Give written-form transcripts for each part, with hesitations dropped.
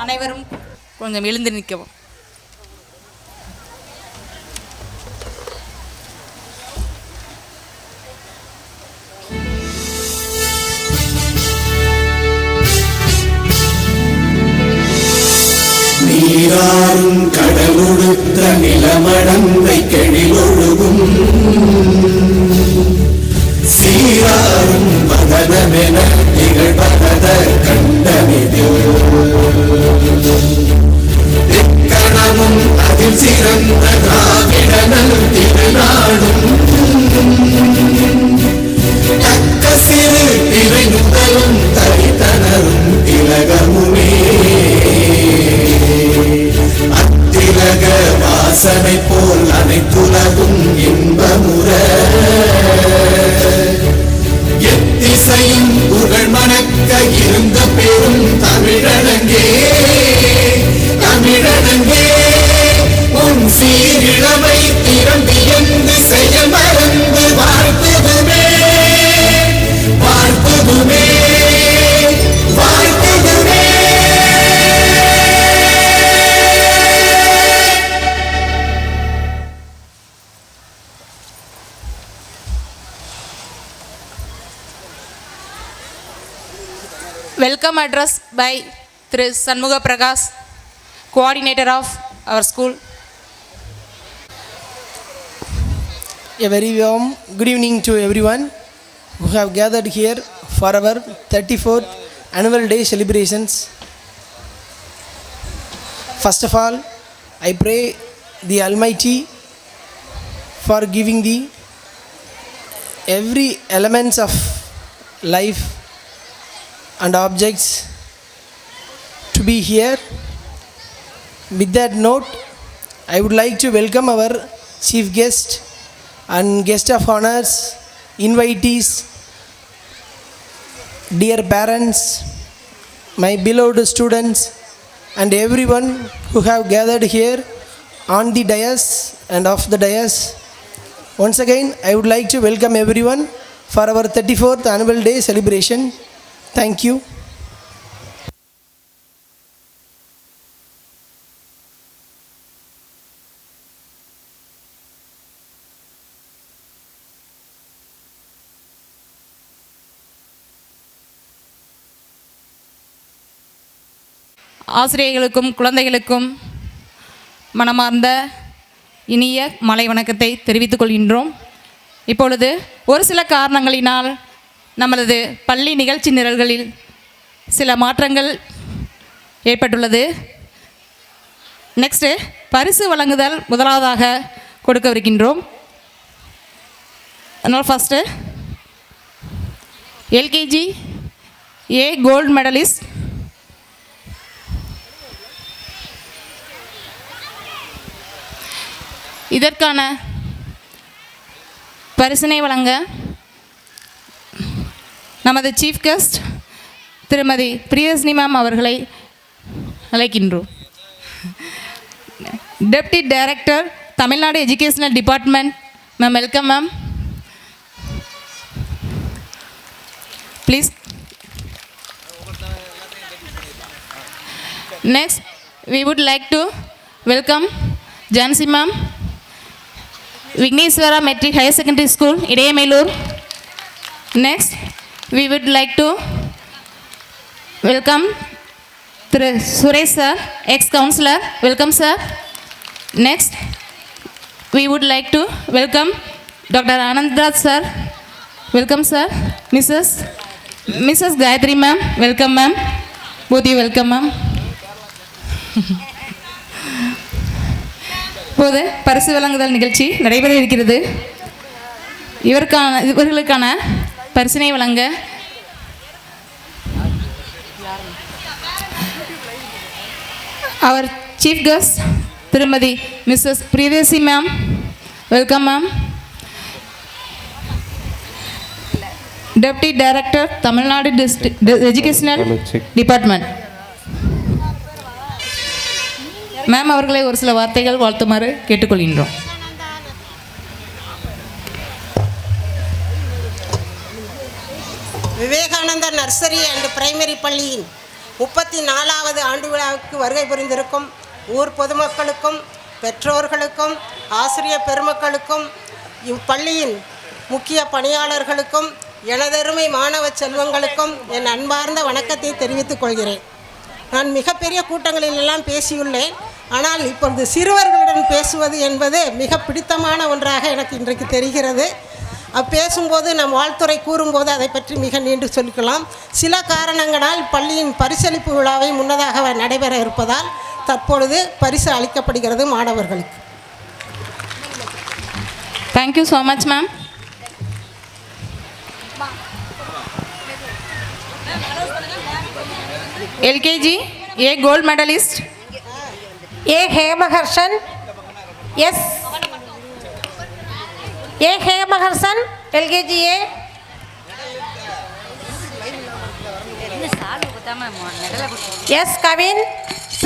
அனைவரும் கொஞ்சம் எழுந்து நிற்கவும். நீராறும் கடலொடுத்த நிலமடந்தை கெழிலொழுகும் சீராறும் மகனமென நிகழ்பகத கண்டமிதில் இக்கணமும் அதில் சிறந்த திராவிடனல் திருநாடும் தக்க சிறு திரை முதலும் தரித்தனரும் திலகமுமே அத்திலக வாசனை போல் அனைத்துலகும் இன்பமுற எத்திசையும் புகழ் மணக்க இருந்த பெரும் தமிழனங்கே தமிழனங்கே உன் சீரிழமை திறந்து என்று செயல் மறந்து வாழ்த்துதுமே வாழ்த்துதுமே வாழ்த்துதுமே. Welcome address by Thru Sanmuga Prakash, coordinator of our school. A very warm good evening to everyone who have gathered here for our 34th annual day celebrations. First of all, I pray the Almighty for giving the every elements of life and objects to be here. With that note, I would like to welcome our chief guest and guest of honors, invitees, dear parents, my beloved students, and everyone who have gathered here on the dais and off the dais. Once again, I would like to welcome everyone for our 34th annual day celebration. Thank you. ஆசிரியர்களுக்கும் குழந்தைகளுக்கும் மனமார்ந்த இனிய மாலை வணக்கத்தை தெரிவித்துக் கொள்கின்றோம். இப்பொழுது ஒரு சில காரணங்களினால் நமது பள்ளி நிகழ்ச்சி நிரல்களில் சில மாற்றங்கள் ஏற்பட்டுள்ளது. நெக்ஸ்ட்டு பரிசு வழங்குதல் முதலாவதாக கொடுக்கவிருக்கின்றோம். அதனால் first LKG A gold medalist இதற்கான பரிசினை வழங்க நமது சீஃப் கெஸ்ட் திருமதி பிரியதர்ஷினி மேம் அவர்களை அழைக்கின்றோம். Deputy director Tamil Nadu educational department ma'am, welcome ma'am. Please. Next we would like to welcome Jansi ma'am, Vigneswara Metric Higher Secondary School, Idayamelur. Next, we would like to welcome Suresh sir, ex-counselor. Welcome sir. Next, we would like to welcome Dr. Anandraj sir. Welcome sir. Mrs. Gayatri ma'am. Welcome ma'am. Both you welcome ma'am. இப்போது பரிசு வழங்குதல் நிகழ்ச்சி நடைபெற இருக்கிறது. இவர்களுக்கான பரிசினை வழங்க அவர் சீஃப் கெஸ்ட் திருமதி Mrs Priyadarshini ma'am. Welcome ma'am. Deputy director Tamil Nadu educational department ma'am அவர்களை ஒரு சில வார்த்தைகள் வாழ்த்துமாறு கேட்டுக்கொள்கின்றோம். விவேகானந்தா நர்சரி அண்ட் பிரைமரி பள்ளியின் 34வது ஆண்டு விழாவுக்கு வருகை புரிந்திருக்கும் ஊர் பொதுமக்களுக்கும் பெற்றோர்களுக்கும் ஆசிரியர் பெருமக்களுக்கும் இப்பள்ளியின் முக்கிய பணியாளர்களுக்கும் எனதருமை மாணவ செல்வங்களுக்கும் என் அன்பார்ந்த வணக்கத்தை தெரிவித்துக் கொள்கிறேன். நான் மிகப்பெரிய கூட்டங்களிலெல்லாம் பேசியுள்ளேன். ஆனால் இப்பொழுது சிறுவர்களுடன் பேசுவது என்பது மிக பிடித்தமான ஒன்றாக எனக்கு இன்றைக்கு தெரிகிறது. பேசும்போது நம் வாழ்த்துறை கூறும்போது அதை பற்றி மிக நீண்டு சொல்லிக்கலாம். சில காரணங்களால் பள்ளியின் பரிசளிப்பு விழாவை முன்னதாக நடைபெற இருப்பதால் தற்பொழுது பரிசு அளிக்கப்படுகிறது மாணவர்களுக்கு. Thank you so much ma'am. LKG A gold medalist A. Hemaharshan. Yes. A. Hemaharshan, LKG A. S. Kavin. P.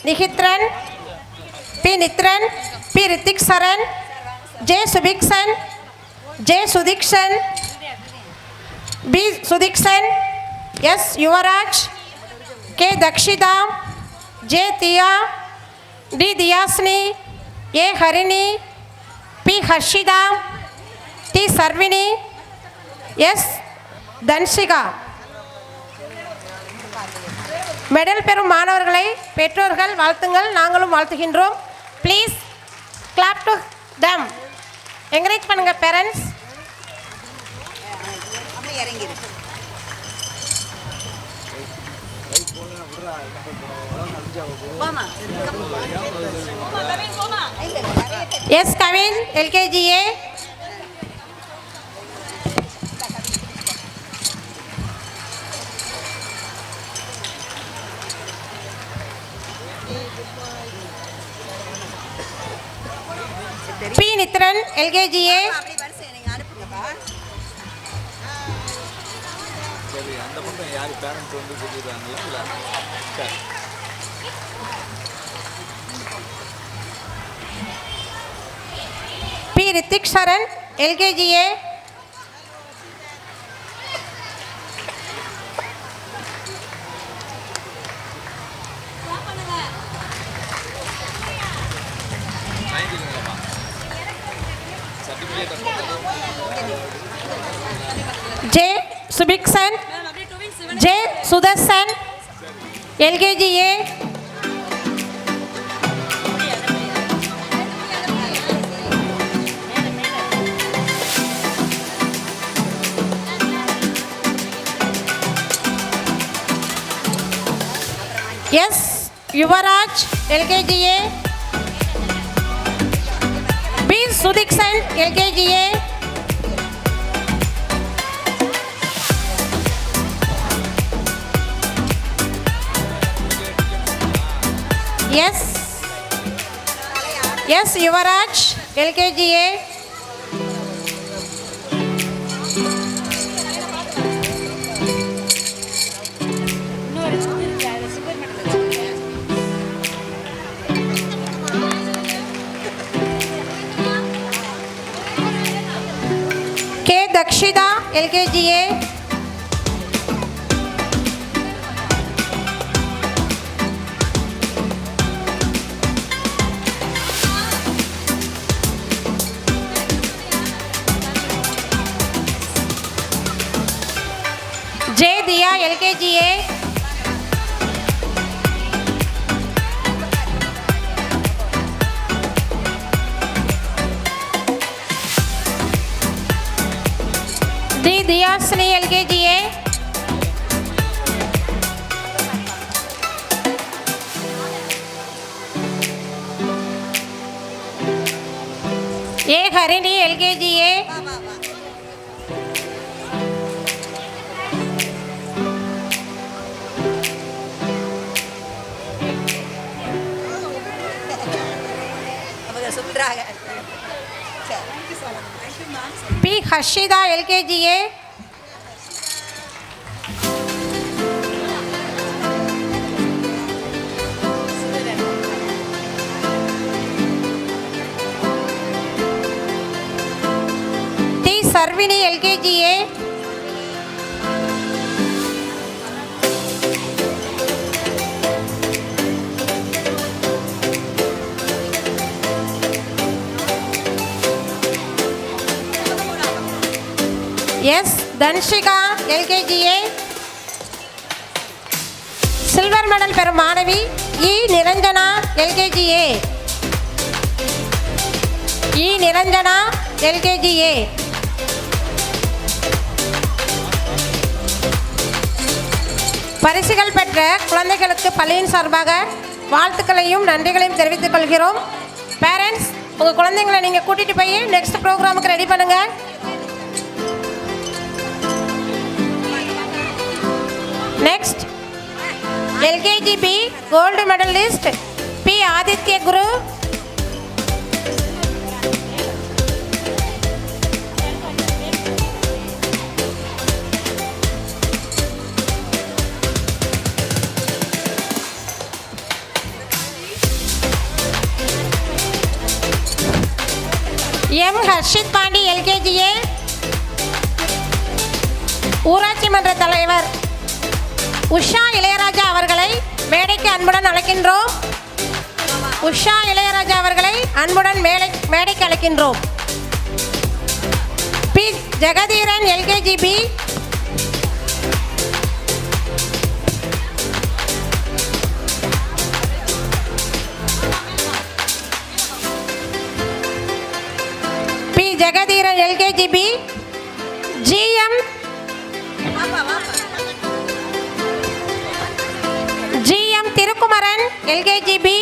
Nihitran. P. Nitran. P. Ritik Saran. J. Subiksan. J. Sudikshan. B. Sudiksan. S. Yuvaraj. K. Dakshida. J. Tia. D. Diyasni. A. Harini. P. Harshida. T. Sarvini. S. Danshika. Medal பெறும் மாணவர்களை பெற்றோர்கள் வாழ்த்துங்கள், நாங்களும் வாழ்த்துகின்றோம். Please clap to them. Encourage பண்ணுங்க parents. S Kavin, LKG A. P. Nitran, LKG A. P. Ritik Saran, LKG A. J. Subiksan. J. Sudarshan, LKG A. S. Yuvaraj, LKG A. B. Sudiksan, LKG A. Yes. Yes, Yuvaraj, LKG A. K. Dakshida, LKG A. J. Diya, LKG A. D. Diyasni, LKG A. A. Harini, LKG A. P. Harshida, LKG A. T. Sarvini, LKG A. S Dhanshika LKG A. Silver medal பெறும் மாணவி இ நிரஞ்சனா எல்கேஜிஏ. இ நிரஞ்சனா எல்கேஜிஏ. பரிசுகள் பெற்ற குழந்தைகளுக்கு பள்ளியின் சார்பாக வாழ்த்துக்களையும் நன்றிகளையும் தெரிவித்துக் கொள்கிறோம். பேரண்ட்ஸ், உங்கள் குழந்தைங்களை நீங்கள் கூட்டிகிட்டு போய் நெக்ஸ்ட் ப்ரோக்ராமுக்கு ரெடி பண்ணுங்கள். Next LKG B gold medallist P Aditya Guru. M Harshit Pandi LKG A. ஊராட்சி மன்ற தலைவர் உஷா இளையராஜா அவர்களை மேடைக்கு அன்புடன் அழைக்கின்றோம். உஷா இளையராஜா அவர்களை அன்புடன் மேடைக்கு அழைக்கின்றோம். P Jegatheeran LKG B. P Jegatheeran LKG B. GM Thirukumaran LKG B.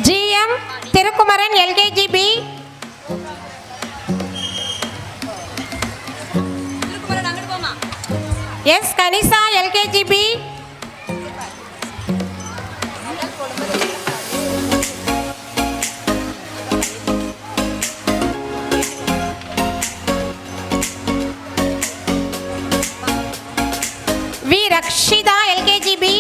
GM Thirukumaran LKG B. S Kanisha LKG B. V Rakshitha LKG B.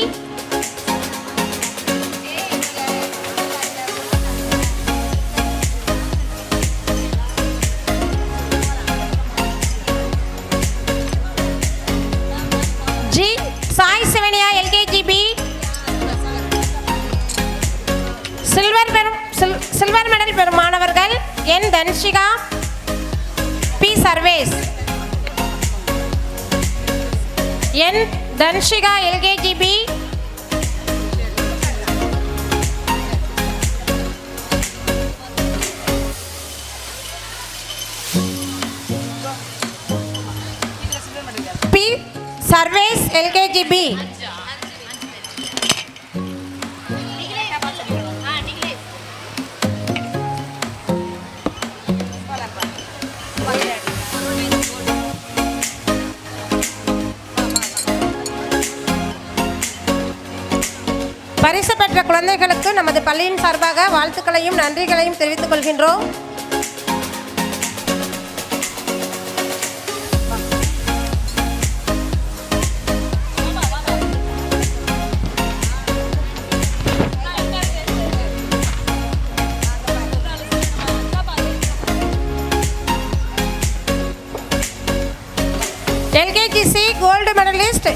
G Sai Sivaniya LKG B. Silver medal பெறும் மாணவர்கள் N Dhanshika, P Sarvesh. N Dhanshika LKG B. P Sarvesh LKG B. பரிசு பெற்ற குழந்தைகளுக்கு நமது பள்ளியின் சார்பாக வாழ்த்துக்களையும் நன்றிகளையும் தெரிவித்துக் கொள்கின்றோம். LKG C gold medallist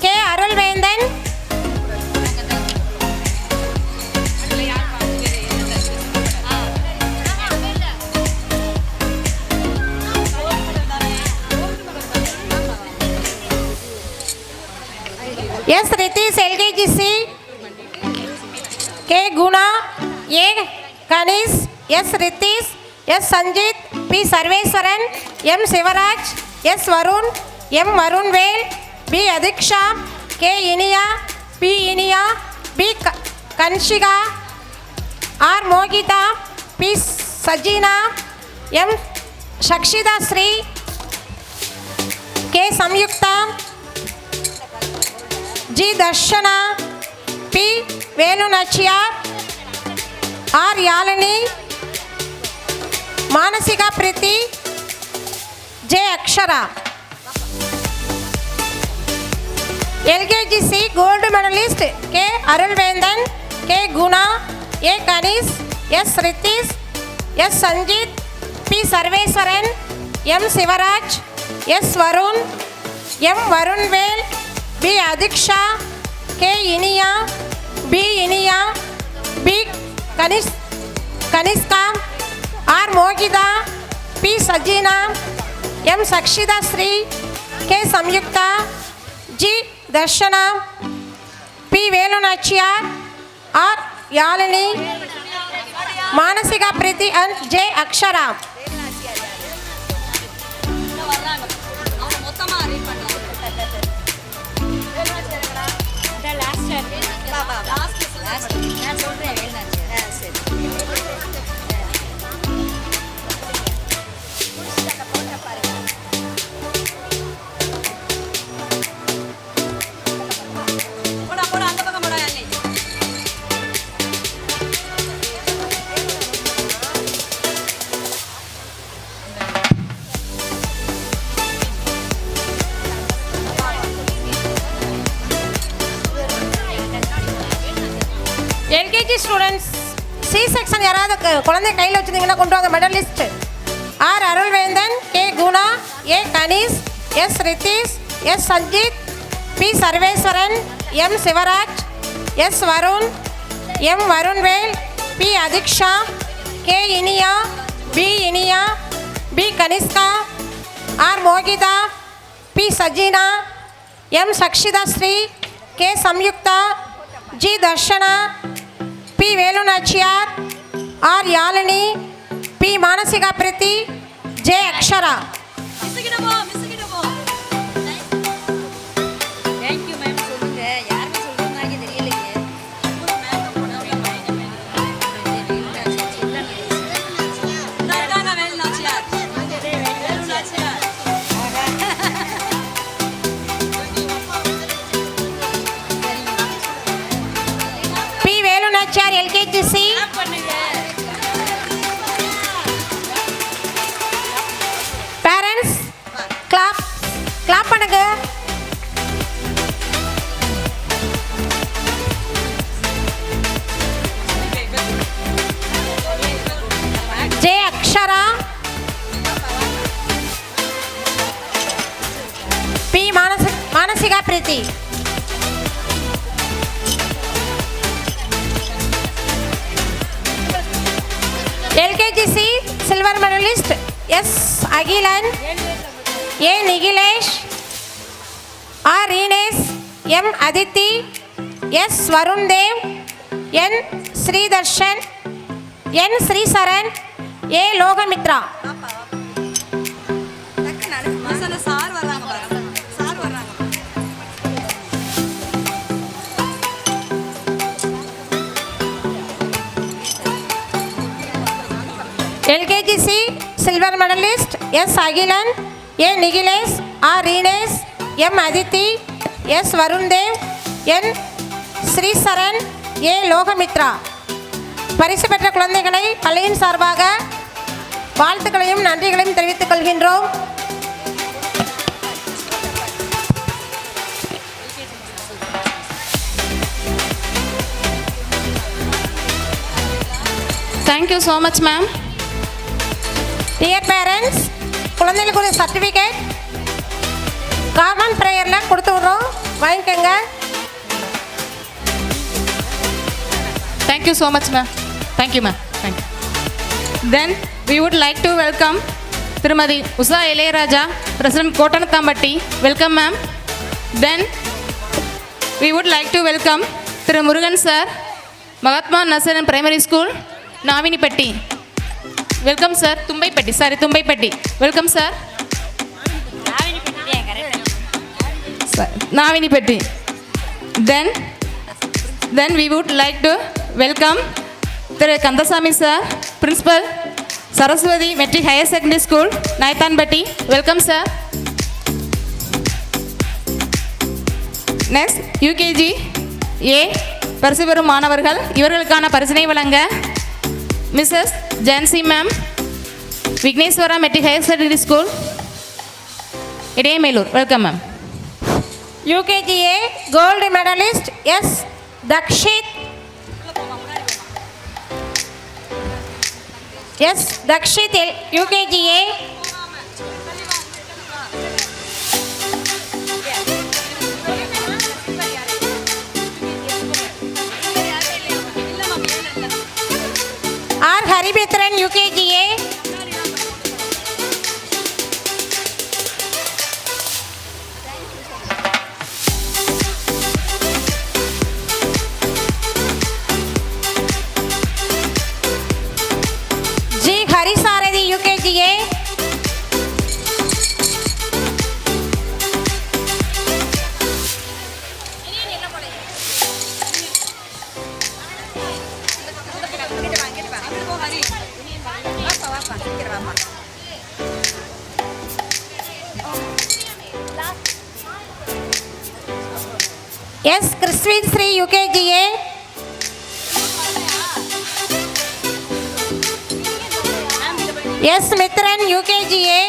K Arulventhan. S Ritheesh LKG C. K Guna, A Ganesh, S Ritheesh, S Sanjith, P Sarveswaran, M Sivaraj, S Varun, M Varunvel, P Athiksha, K Iniya, P Iniya, P Kanshika, R Mohitha, P Sajeena, M Sakshitha Sri, K Samyuktha, G Dharshana, P Velu Nachiyar, R Yazhini, Manasika Preethi, J Akshara. LKG C gold medallist K Arulventhan, K Guna, A Ganesh, S Ritheesh, S Sanjith, P Sarveswaran, M Sivaraj, S Varun, M Varunvel, P Athiksha, K Iniya, P Iniya, P Kanishka, R Mohitha, P Sajeena, M Sakshitha Sri, K Samyuktha, G Dharshana, P Velunachiyar, R Yazhini, Manasika Preethi and J Akshara. LKG students C section யாராவது குழந்தை கையில் வச்சுருந்தீங்கன்னா கொண்டு வாங்க. Medallist R Arulventhan, K Guna, A Ganesh, S Ritheesh, S Sanjith, P Sarveswaran, M Sivaraj, S Varun, M Varunvel, P Athiksha, K Iniya, P Iniya, P Kanishka, R Mohitha, P Sajeena, M Sakshitha Sri, K Samyuktha, G Dharshana, P Velunachiyar, R Yazhini, P Manasika Preethi, J Akshara. P Velunachiyar LKG C. Parents clap clap பண்ணுங்க. J Akshara, P Manasika Preethi. LKG C silver medallist S Akilan, A Nikilesh, R Reenesh, M Athithi, S Varun Dev, N Sridharshan, N Sricharan, A Lokamithra. LKG C silver medallist S Akilan, A Nikilesh, R Reenesh, M Athithi, S Varun Dev, N Sricharan, A Lokamitra. பரிசு பெற்ற குழந்தைகளை பள்ளியின் சார்பாக வாழ்த்துக்களையும் நன்றிகளையும் தெரிவித்துக் கொள்கின்றோம். Thank you so much, ma'am. Dear parents, குழந்தைகளுக்கு ஒரு சர்டிஃபிகேட் காமன் ப்ரேயரில் கொடுத்து விட்றோம், வாங்கிக்கோங்க. Thank you so much, ma'am. Thank you, ma'am. Thank you. Then we would like to welcome Tirumadi Usha Ilayaraja, President Kotanatambatti. Welcome, ma'am. Then we would like to welcome Thiru Murugan sir, Mahatma Nasaran Primary School, Navinipatti. Welcome, sir. Tumbaipatti. Welcome, sir. Navinipatti. Then we would like to welcome Thiru Kandasamy sir, Principal, Saraswati Metric Higher Secondary School, Naithanpatti. Welcome, sir. Next, UKG A பரிசு பெறும் மாணவர்கள் இவர்களுக்கான பரிசினை வழங்க Mrs Jansi ma'am, Vigneswara matric higher secondary school, Idayamelur. Welcome ma'am. UKGA gold medalist S Dakshith UKGA. R Haribhadran UKGA. S Chriswin Sri UKGA. S Mithran UKGA.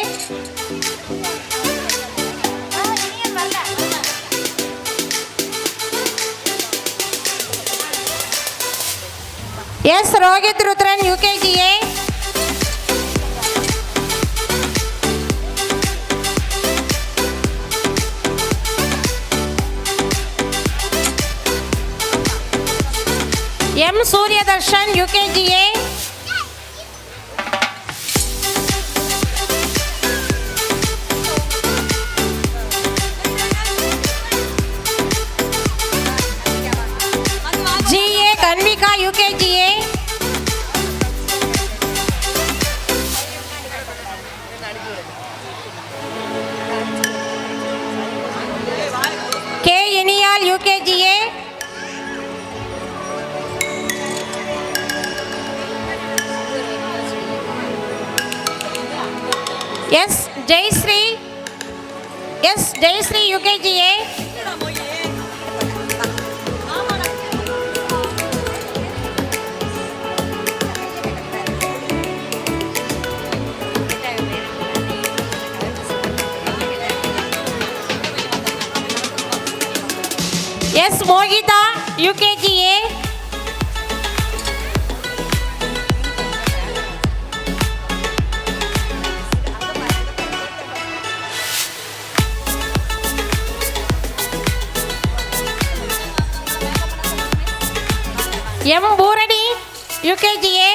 S Rohith Rudhran UKGA. M Suryadharshan UKGA. G A Kanvika UKGA. K Iniyal UKGA. S Jayasri. S Jayasri UKGA. S Mohitha UKGA. M Poorani UKGA.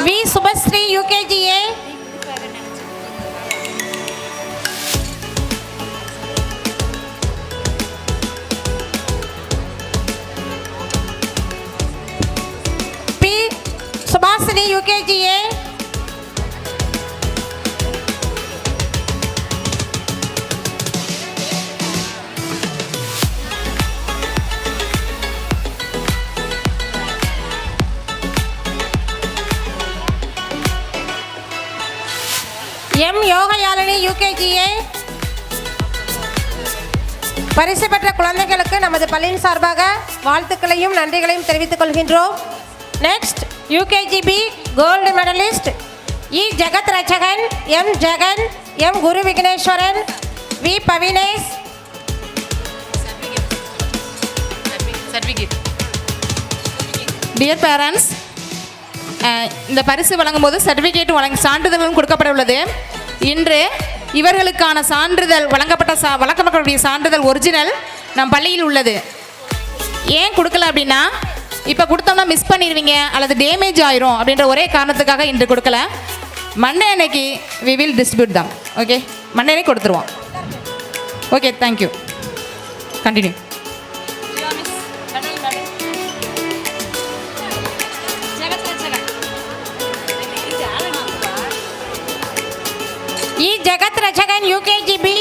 V Subasri UKGA. P Subhashini UKGA. M Yogayalini UKGA. பரிசு பெற்ற குழந்தைகளுக்கு நமது பள்ளியின் சார்பாக வாழ்த்துக்களையும் நன்றிகளையும் தெரிவித்துக் கொள்கின்றோம். Next UKGB gold medalist E Jegath Ratchagan, M Jegan, M Guru Vigneswaran, V Bavinesh. Dear parents, இந்த பரிசு வழங்கும் போது சர்டிஃபிகேட் சான்றிதழும் கொடுக்கப்பட உள்ளது. இன்று இவர்களுக்கான சான்றிதழ் வழங்கப்படக்கூடிய சான்றிதழ் ஒரிஜினல் நம் பள்ளியில் உள்ளது. ஏன் கொடுக்கல அப்படின்னா, இப்போ கொடுத்தோம்னா மிஸ் பண்ணிடுவீங்க அல்லது டேமேஜ் ஆயிரும் அப்படின்ற ஒரே காரணத்துக்காக இன்று கொடுக்கல. மண்டே அன்னைக்கு we will distribute them. Okay, Monday அன்னைக்கு கொடுத்துருவோம். Okay, thank you. Continue. E Jegath Ratchagan UKGB.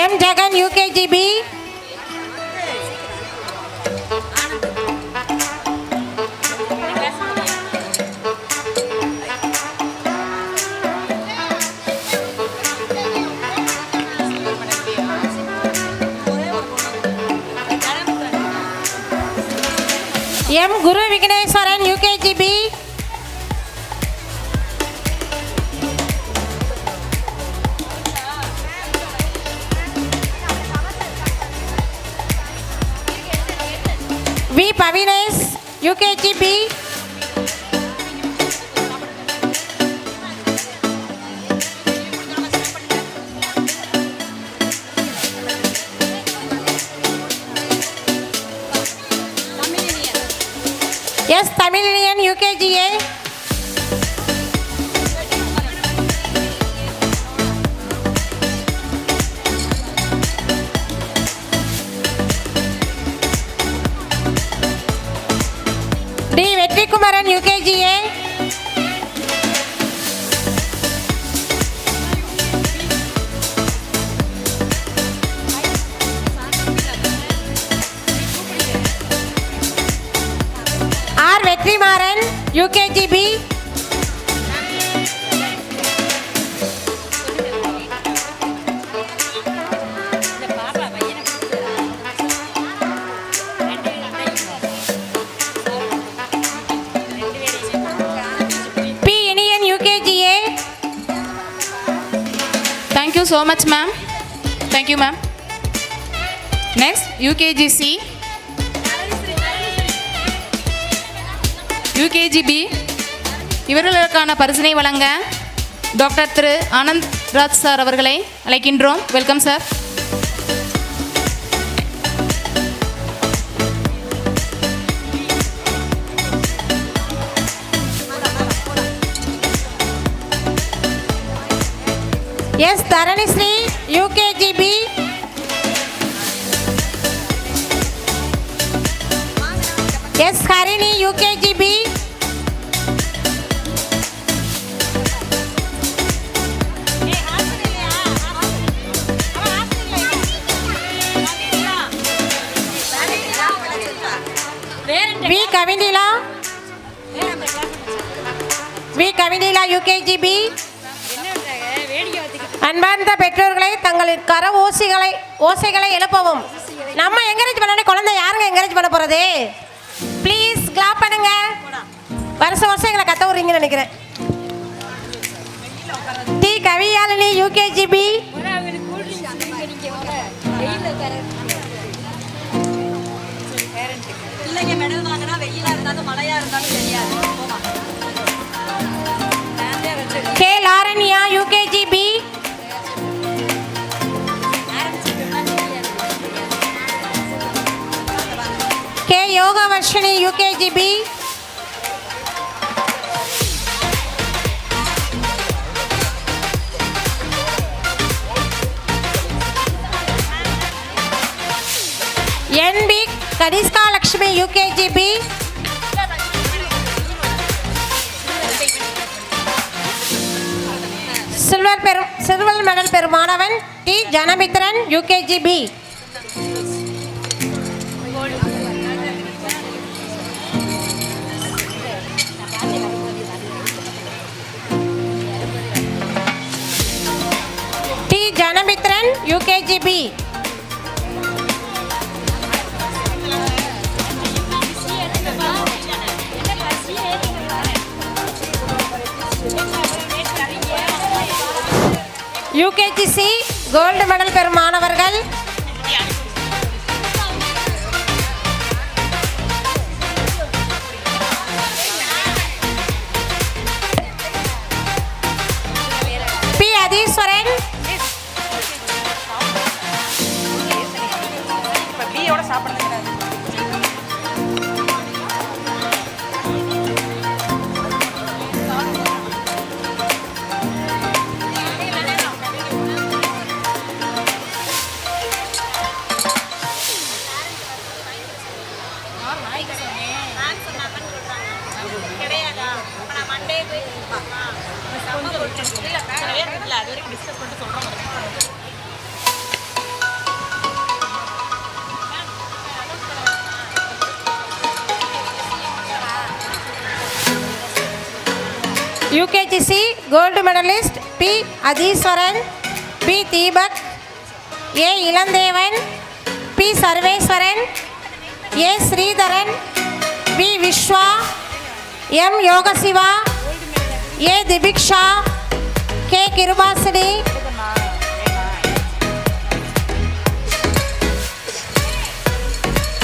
M Jegan UKGB. M Guru Vigneswaran UKGB. V Bavinesh UKGB. S Tamizhiniyan UKGA. UKGB. P. Indian UKGA. Thank you so much, ma'am. Thank you, ma'am. Next, UKGC. UKGB. இவர்களுக்கான பரிசினை வழங்க doctor திரு Anand Raj sir அவர்களை அழைக்கின்றோம். Welcome sir. S. Dharanishri, UKGB. S. Harini, UKGB. V. Kavindila. V. Kavindila, UKGB. அன்பார்ந்த பெற்றோர்களை தங்களின் கர ஓசைகளை எழுப்பவும். நம்ம என்கரேஜ் பண்ணோடனே குழந்தை யாருங்க என்கரேஜ் பண்ண போகிறது? ப்ளீஸ் கிளாப் பண்ணுங்க. வருஷம் எங்களை கத்த விட்றீங்கன்னு நினைக்கிறேன். T. Kaviyalini, UKGB. K. Laranya, UKGB. K. Yogavarshini, UKGB. NB. Kanishka Lakshmi, UKGB. Silver medal பெறும் மாணவன் T. Janamithran, UKGB. T. Janamithran, UKGB. UKGC gold medal பெறும் மாணவர்கள் P. Adheeswaran, UKGC gold medallist P. Adheeswaran, P. Deepak, A. Ilandhevan, P. Sarveswaran, A. Sridharan, P. Viswa, M. Yogasiva, A. Dhibiksha, K. Kirubasini,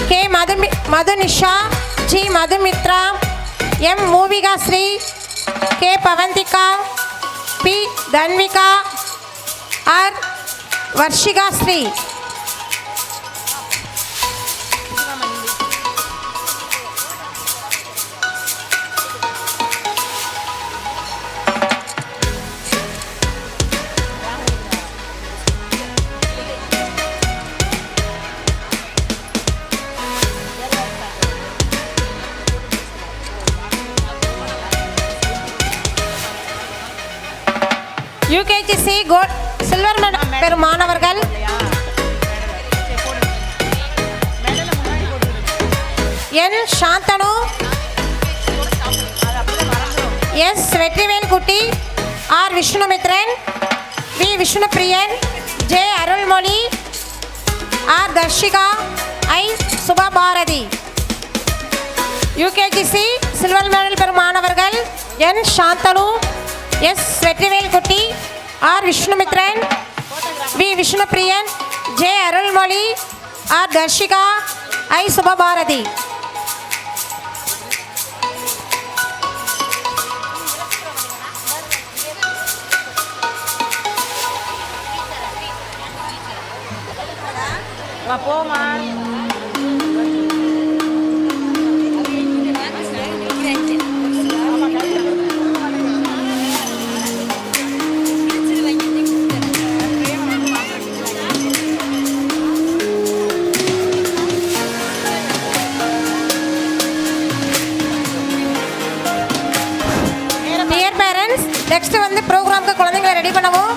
K. Madhunisha, G. Madhumithra, M. Moovika Sri, K. Bavanthika, P. Thanvika, R. Varshika Sri. UKGC silver medal பெறும் மாணவர்கள் N. Santhanu, S Vetrivel Kutti, R Vishnumithran, V Vishnupriyan, J Arulmozhi, R Dharshika, I Subabharathi. UKGC silver medal பெறும் மாணவர்கள் N Santhanu, S Vetrivel Kutti, R Vishnumithran, V Vishnupriyan, J Arulmozhi, R Dharshika, I Subabharathi. Dear parents, next வந்து ப்ரோக்ராம்க்கு குழந்தைங்களை ready பண்ணவும்.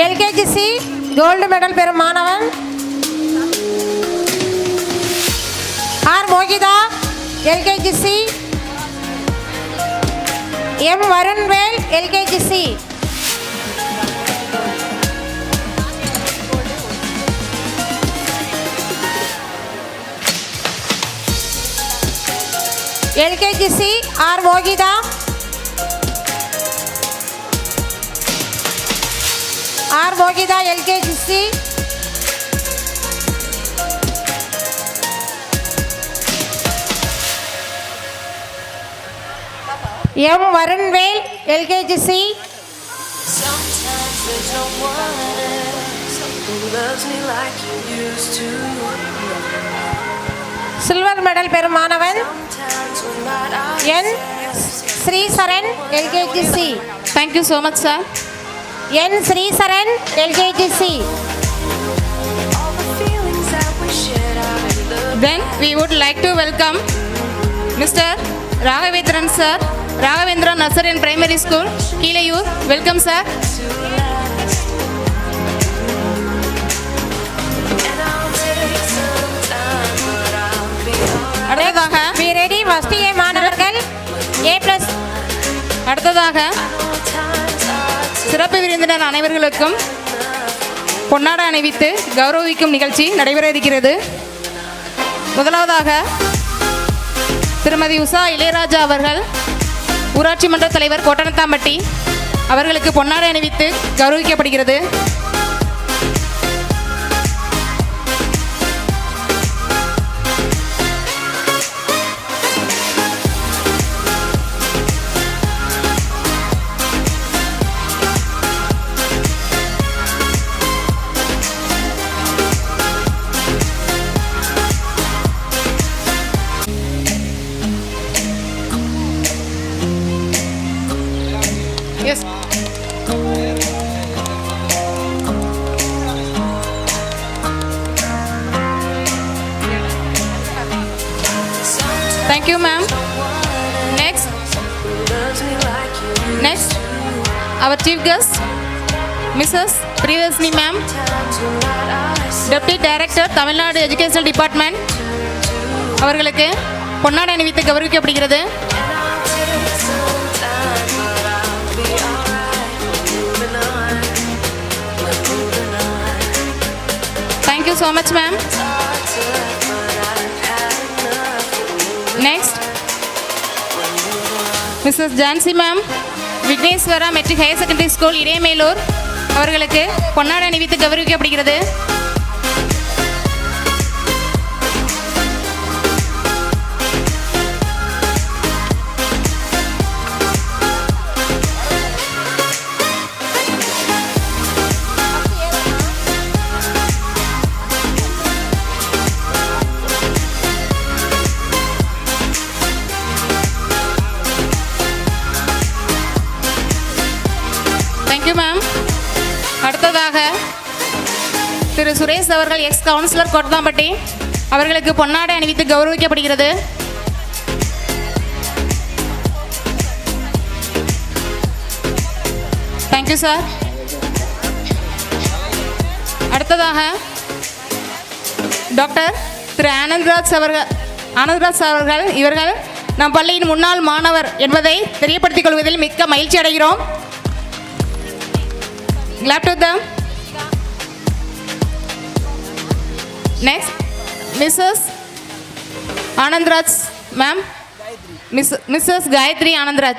எல்கேஜிசி gold medal பெறும் மாணவன் R Mohitha, LKGC. M Varunvel, LKGC. LKGC R Mohitha, R Mohitha, LKGC. M Varunvel, LKGC. Sometimes there's no one else who loves me like you used to. Silver medal பெறும் மாணவன் Sometimes we might N Sricharan, LKGC. Thank you so much, sir. N Sricharan, LKGC. all the feelings that we shared out in love. Then we would like to welcome Mr. Raghavendran sir, Raghavendra Nursery and Primary School, Keelayur. Welcome, sir. And I'll take some time, but I'll be alright. அடுத்ததாக we ready first ஏ மாணவர்கள் A+. அடுத்ததாக Times are சிறப்பு விருந்தினர் அனைவர்களுக்கும் பொன்னாடை அணிவித்து கௌரவிக்கும் நிகழ்ச்சி நடைபெற இருக்கிறது. முதலாவதாக திருமதி உஷா இளையராஜா அவர்கள், ஊராட்சி மன்ற தலைவர் கோட்டனத்தாம்பட்டி அவர்களுக்கு பொன்னாடை அணிவித்து கௌரவிக்கப்படுகிறது. Yes. Thank you, ma'am. Next, Loves me like you used next, our chief guest, Mrs. Previously, ma'am, to. Tonight I say Deputy Director, Tamil Nadu Educational Department. அவர்களுக்கு பொன்னாடை அணிவித்து கௌரவிக்கப்படுகிறது. and I'll take some time, but I'll be alright. Moving on, we're moving on. Thank you so much, ma'am. It's hard to, but I've had enough. Next, Mrs. Jansi, ma'am, Vigneswara matric higher secondary school Idaimelur அவர்களுக்கு பொன்னாடை அணிவித்து கௌரவிக்கப்படுகிறது. Thank you ma'am. அடுத்ததாக திரு சுரேஷ் அவர்கள் ex councillor Kottampatti அவர்களுக்கு பொன்னாடை அணிவித்து கௌரவிக்கப்படுகிறது. Thank you sir. அடுத்ததாக டாக்டர் திரு ஆனந்த்ராஜ் அவர்கள் இவர்கள் நம் பள்ளியின் முன்னாள் மாணவர் என்பதை தெரியப்படுத்திக் கொள்வதில் மிக்க மகிழ்ச்சி அடைகிறோம். Clap to them. Next, Mrs. Anandraj, ma'am. Mrs. Gayatri Anandraj.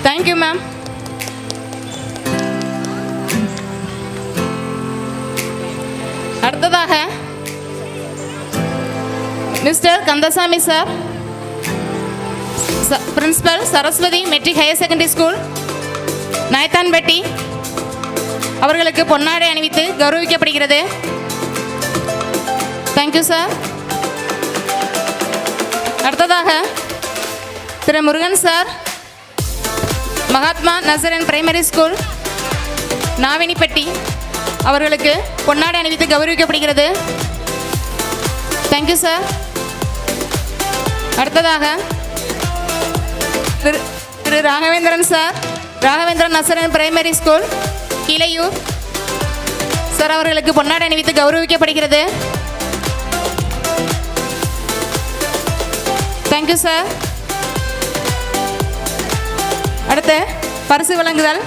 Thank you, ma'am. அடுத்ததாக mister Kandasamy sir, principal Saraswathi matric higher secondary school Naithanpatti அவர்களுக்கு பொன்னாடை அணிவித்து கௌரவிக்கப்படுகிறது. Thank you sir. அடுத்ததாக Thiru Murugan sir, Mahatma Nasaran primary school Navinipatti அவர்களுக்கு பொன்னாடை அணிவித்து கௌரவிக்கப்படுகிறது. Thank you sir. அடுத்ததாக Thiru Raghavendran sir, Raghavendran Nasaran primary school Keezhaiyur sir அவர்களுக்கு பொன்னாடை அணிவித்து கௌரவிக்கப்படுகிறது. Thank you sir. அடுத்து பரிசு வழங்குதல்.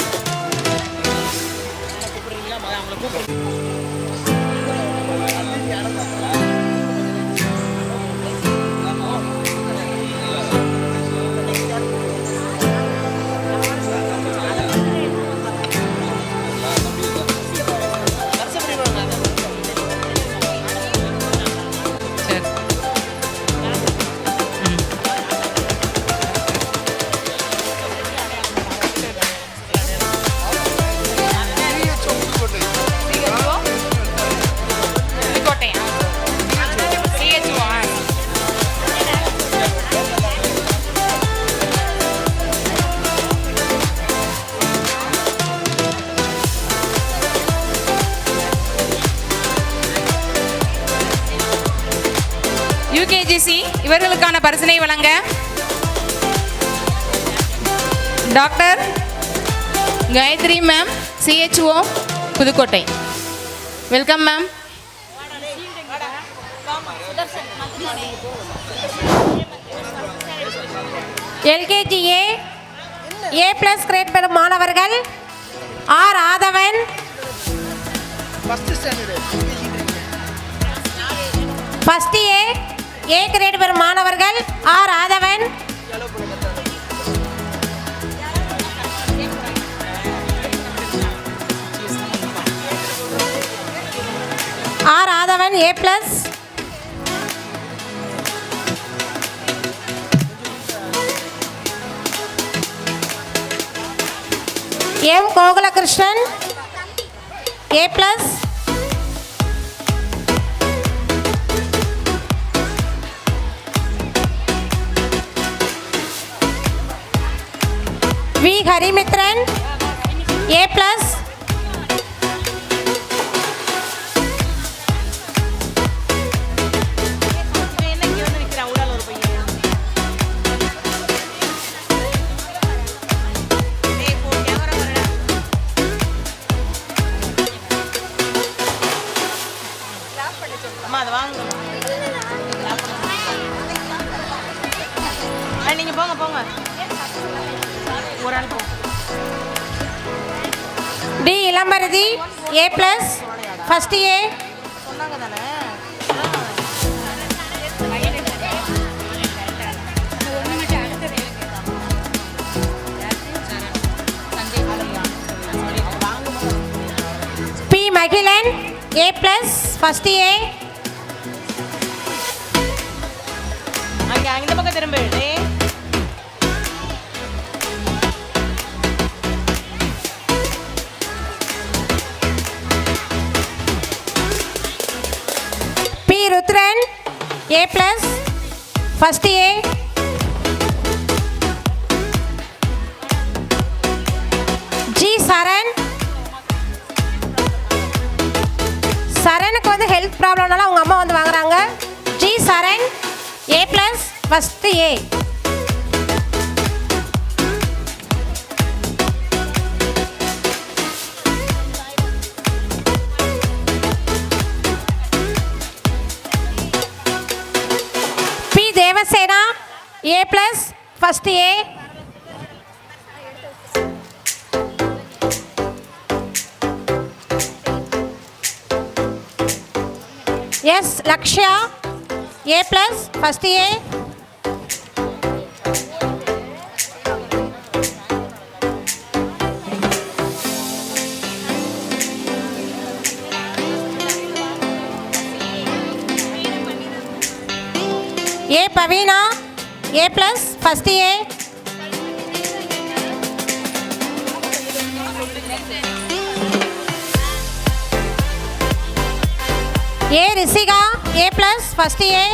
யூகேஜிசி இவர்களுக்கான பரிசினை வழங்க doctor Gayathri ma'am, CHO Pudukkottai. Welcome ma'am. LKG A plus grade பெறும் மாணவர்கள் R Adhavan, first A grade பெறும் மாணவர்கள் R Adhavan, A plus, M Gokulakrishnan A plus, V Harimithran A plus, T Ilamparathi A plus first A. P Magizhan A plus first A. இந்த பக்கம் திரும்ப. P Rudhran A plus first A. G Saran. சரணுக்கு வந்து health ப்ராப்ளம்னால அவங்க அம்மா வந்து வாங்குறாங்க. G Saran A plus first A. P Devasena A plus first A. S Lakshya A plus first A. A Pavina A plus first A. A Rishika A plus first A.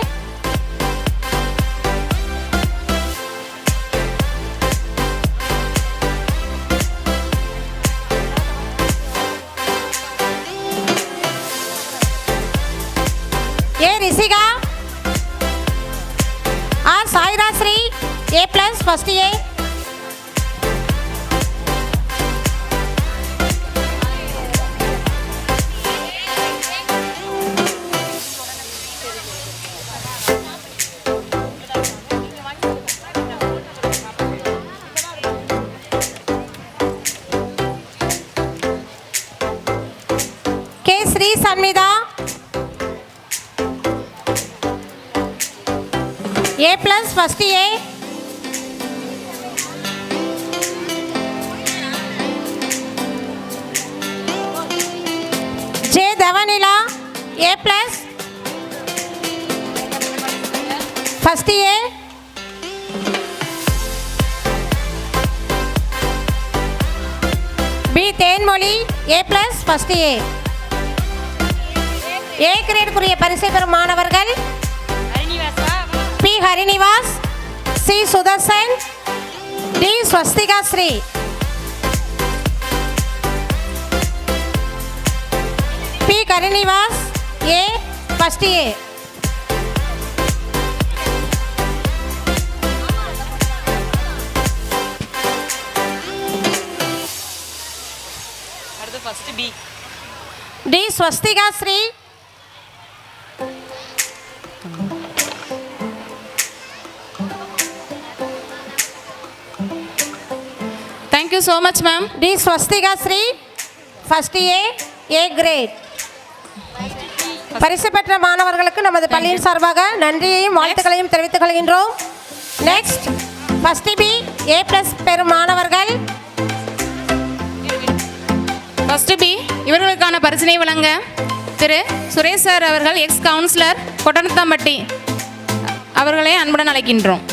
A Rishika. R Saira Sri A plus first A. K Sri Sanmitha A plus first A. J Thavanila A plus first A. P Thenmozhi A plus first A. A கிரேடுக்குரிய பரிசை பெறும் மாணவர்கள் P Harinivas, C Sudharsan, T swastika Sri. P Karinivas A first A. D swastika Sri. Thank you so much, ma'am. D swastika Sri first A A grade. பரிசு பெற்ற மாணவர்களுக்கு நமது பள்ளியின் சார்பாக நன்றியையும் வாழ்த்துக்களையும் தெரிவித்துக் கொள்கின்றோம். Next first B A plus பெறும் மாணவர்கள் ஃபர்ஸ்ட் பி இவர்களுக்கான பரிசினை வழங்க திரு சுரேஷ் சார் அவர்கள் எக்ஸ் கவுன்சிலர் கொட்டனத்தாம்பட்டி அவர்களை அன்புடன் அழைக்கின்றோம்.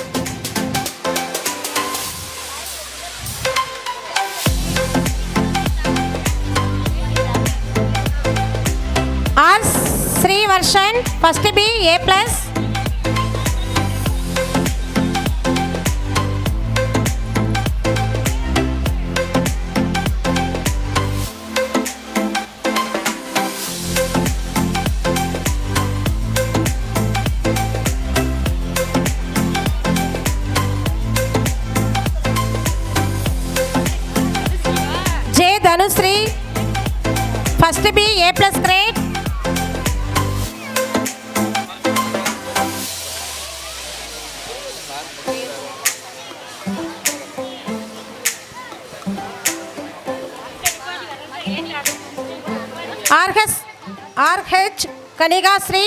R Srivarshan first B A plus. J Thanusri first B A plus grade. RH Kanika Sri,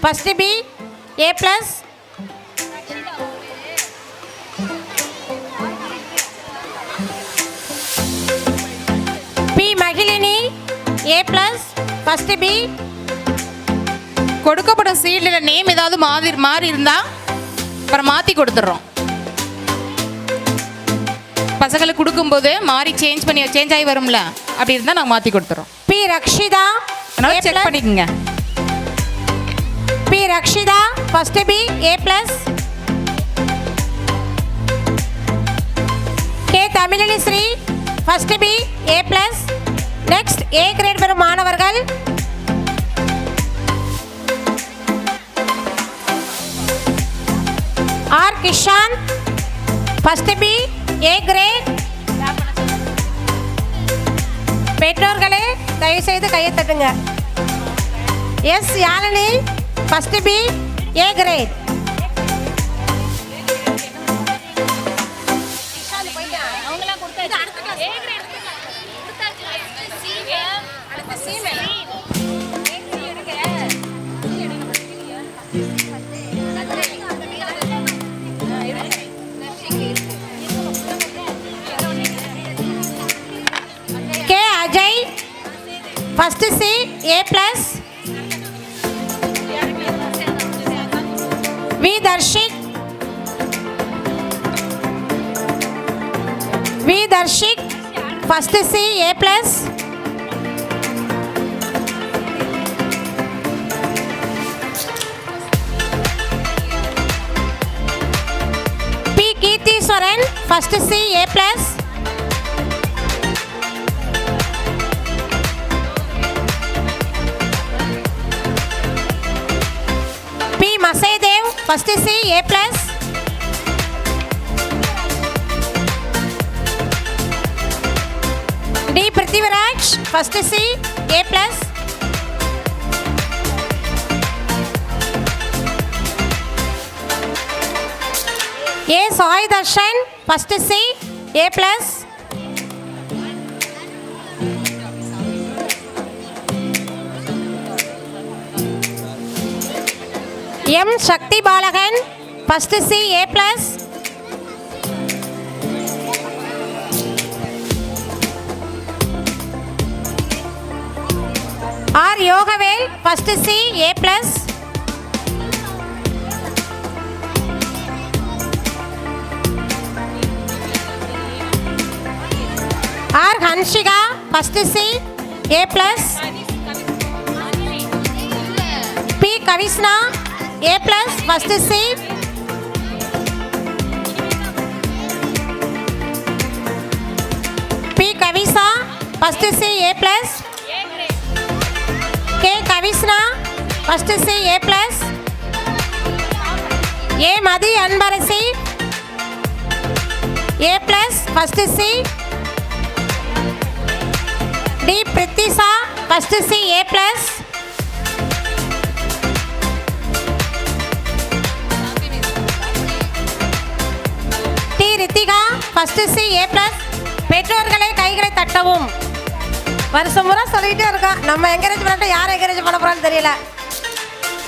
first B, A plus. P Mahilini, A plus, first B. கொடுக்கப்படும் சீல்டில் நேம் ஏதாவது மாறி இருந்தால் அப்புறம் மாற்றி கொடுத்துட்றோம். பசங்களுக்கு கொடுக்கும்போது மாறி சேஞ்ச் ஆகி வரும்ல, அப்படி இருந்தால் நாங்கள் மாற்றி கொடுத்துறோம். P Rakshida, A check plus. பண்ணிக்கோங்க. P Rakshida, first B, A plus. K Tamilini Sri, first B, A plus. Next, A grade பெறும் மாணவர்கள் R Kishan, first B, A grade. பெற்றோர்களே தயவு செய்து கையை தட்டுங்க. S Yazhini, first B, A grade. K Ajay, first C, A plus. V Dharshik, first C, A plus. P Keertheeswaran, first C, A plus. P Masedev, first C, A plus. T Prithviraj, first C, A plus. A Sai Dharshan, first C, A plus. M Sakthi Balagan, first C, A plus. R Yogavel, first C, A plus. R Hanshika, first C, A plus. P Kavisna, A plus, first C. P Kavisa, first C, A plus. K Kavisna, first C, A plus. A Mathi Anbarasi, A plus, first C. T Prithisha, first C, A plus. T Rithika, first C, A plus. பெற்றோர்களை கைகளை தட்டவும். வருஷம் முறை சொல்லிகிட்டே இருக்கோம், நம்ம encourage பண்ணிட்டு யார் என்கரேஜ் பண்ண போகிறான்னு தெரியல.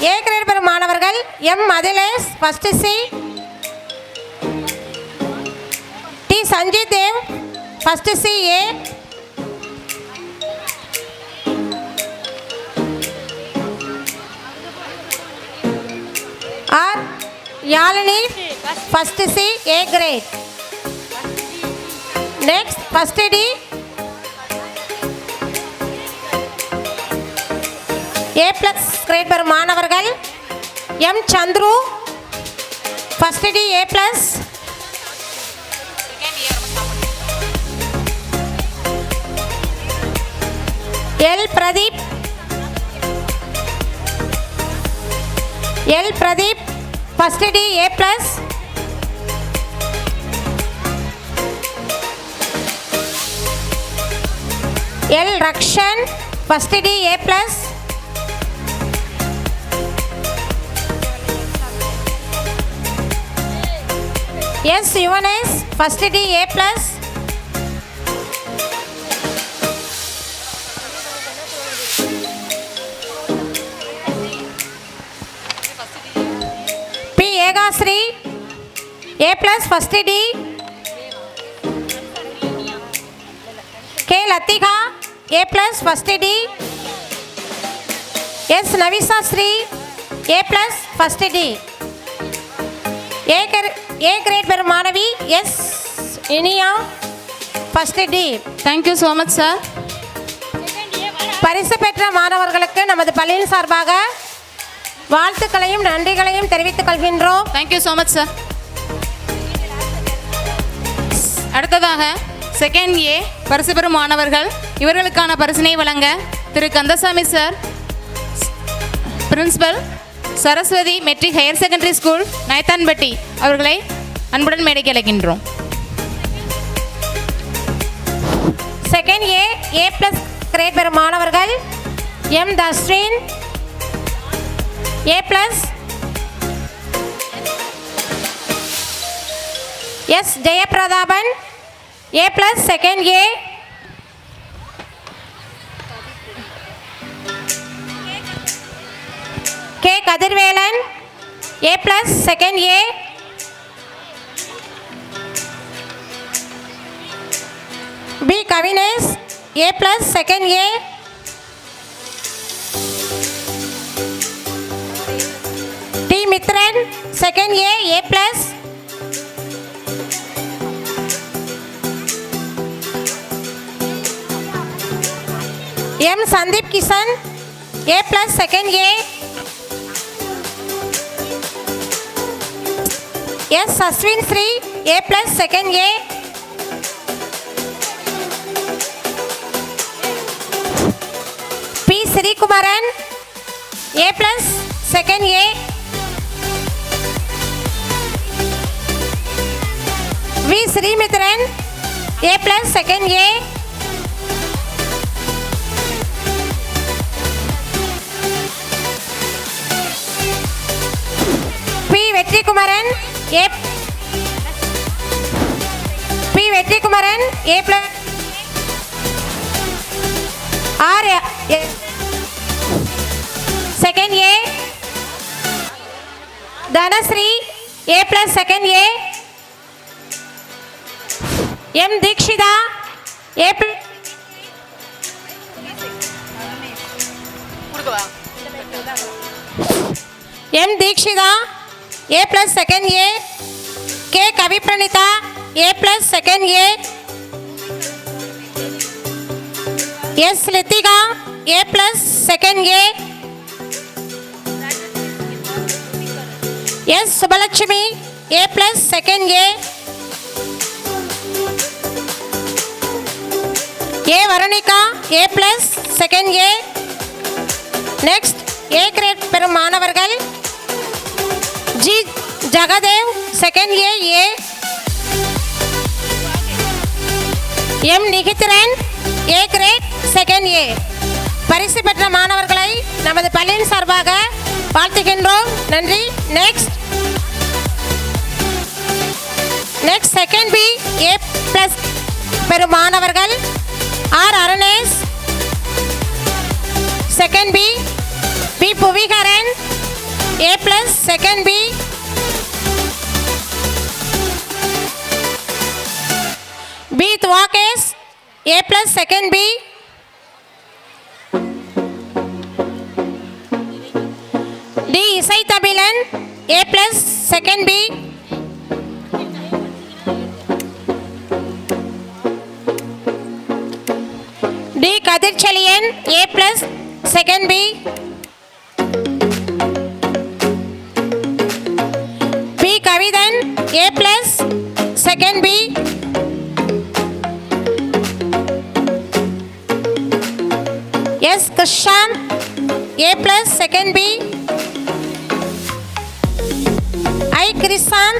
ஏ கிரேட் பெறும் மாணவர்கள் M Mathilesh, first C. T Sanjeeth Dev, first C, A. R Yazhini, first C, A grade. Next first D A plus grade பெறும் மாணவர்கள் M Chandru, first D, A plus. L Pradeep, first D, A plus. L Rakshan, first D, A plus. S Yuvanesh, first D, A plus. Megasri A plus first D. K Latika A plus first D. S Navisa Sri A plus first D. A grade பெறும் மாணவி S Iniya first D. Thank you so much, sir. பரிசு பெற்ற மாணவர்களுக்கு நமது பள்ளியின் சார்பாக வாழ்த்துக்களையும் நன்றிகளையும் தெரிவித்துக் கொள்கின்றோம். Thank you so much, sir. அடுத்ததாக செகண்ட் ஏ பரிசு பெறும் மாணவர்கள் இவர்களுக்கான பரிசினை வழங்க Thiru Kandasamy sir, principal Saraswathi matric higher secondary school Naithanpatti அவர்களை அன்புடன் மேடைக்கு அழைக்கின்றோம். Second A A plus grade பெறும் மாணவர்கள் M Thasreen A plus, S Jayaprathaban A plus second A, K Kathirvelan A plus second A, P Kavinesh A plus second A, T Mithran second A A plus, M Sandeep Kishan A plus second A, S Ashwin Sri A plus second A, P Srikumaran A plus second A, V Srimithran A plus second A, P Vetrikumaran A plus R second A, Dhanasri A plus second A, M Dheekshitha A plus, M Dheekshitha A plus second A, K Kavipranitha A plus second A, S Lithika A plus second A, S Subalakshmi A plus second A, A Varunika A plus second A. Next A grade பெறும் மாணவர்கள் G ஜகதேவ் second A, M Nikithran A grade second A. பரிசு பெற்ற மாணவர்களை நமது பள்ளியின் சார்பாக வாழ்த்துகின்றோம். நன்றி. Next second B A plus பெறும் மாணவர்கள் R Arunesh second B, P Puvikaran A plus second B, P Thuvakesh A plus second B, T Isai Thabilan A plus second B, T Kathirchezhiyan A plus second B, P Kavithan A plus second B, S Krishan A plus second B, I Krisan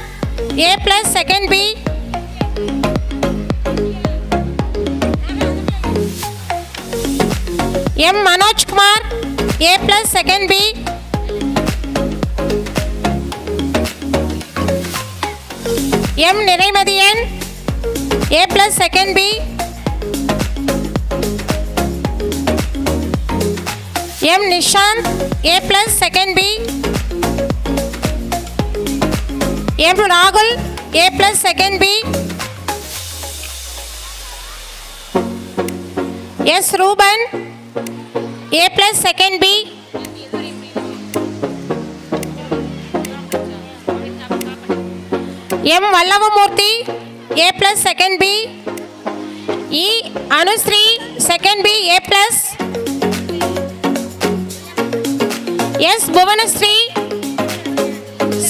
A plus second B, M Manojkumar A plus second B, M Niraimathiyan A plus second B, M Nishanth A plus second B, M. Rahul, A plus second B. S. Ruben, A plus second B. M. Vallavamurthy, A plus second B. E. Anusri, second B, A plus. S. Bhuvanasri,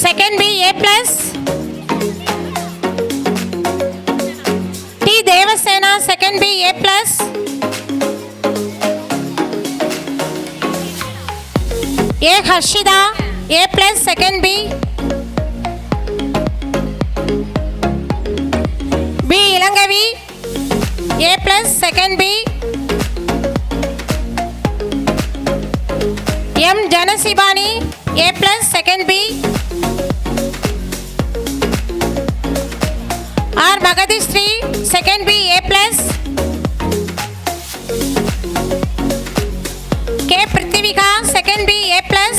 second B, A plus. T. Devasena, second B, A plus. A. Harshida, A plus, second B. B. Ilangavi, A plus, second B. M. Janasibani, A plus, second B. R. Magadishri, second B, A plus. K. Prithivika, second B, A plus.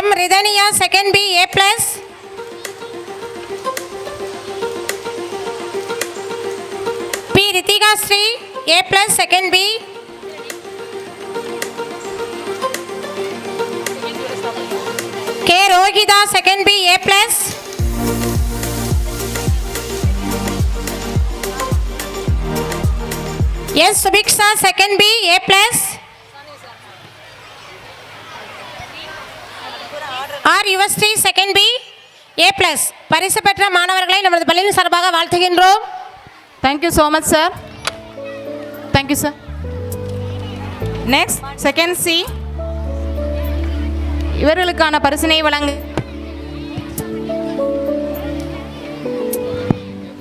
M. Ridhaniya, second B, A plus. P. Ritika Sri, A plus, second B. K. Rohita, second B, A plus. S. Subiksha, second B, A plus. R. Yuvasri, second B, A plus. பரிசு பெற்ற மாணவர்களை நமது பள்ளியின் சார்பாக வாழ்த்துகின்றோம். Thank you so much, sir. Thank you, sir. Next, second C. இவர்களுக்கான பரிசினை வழங்கு.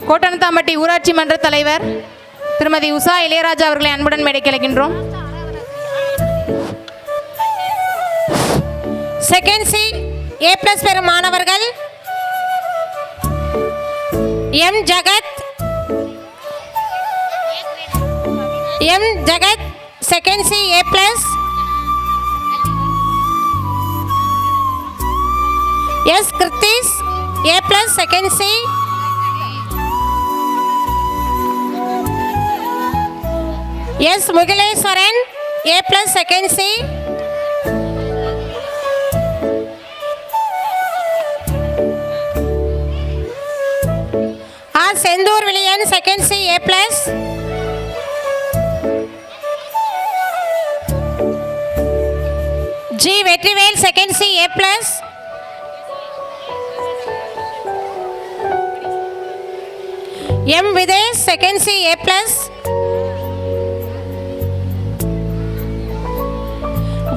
கோட்டனத்தாம்பட்டி ஊராட்சி மன்ற தலைவர் திருமதி உஷா இளையராஜா அவர்களை அன்புடன் மேடைக்கு அழைக்கின்றோம். செகண்ட் சி A பிளஸ் பெறும் மாணவர்கள் M. Jagath, M. Jagath, second C A plus. S. Kiruthis, A plus, second C. S. Mugileswaran, A plus, second C. R. Senthoor Viliyan, second C, A plus. G. Vetrivel, second C, A plus. M. Videsh, second C, A plus.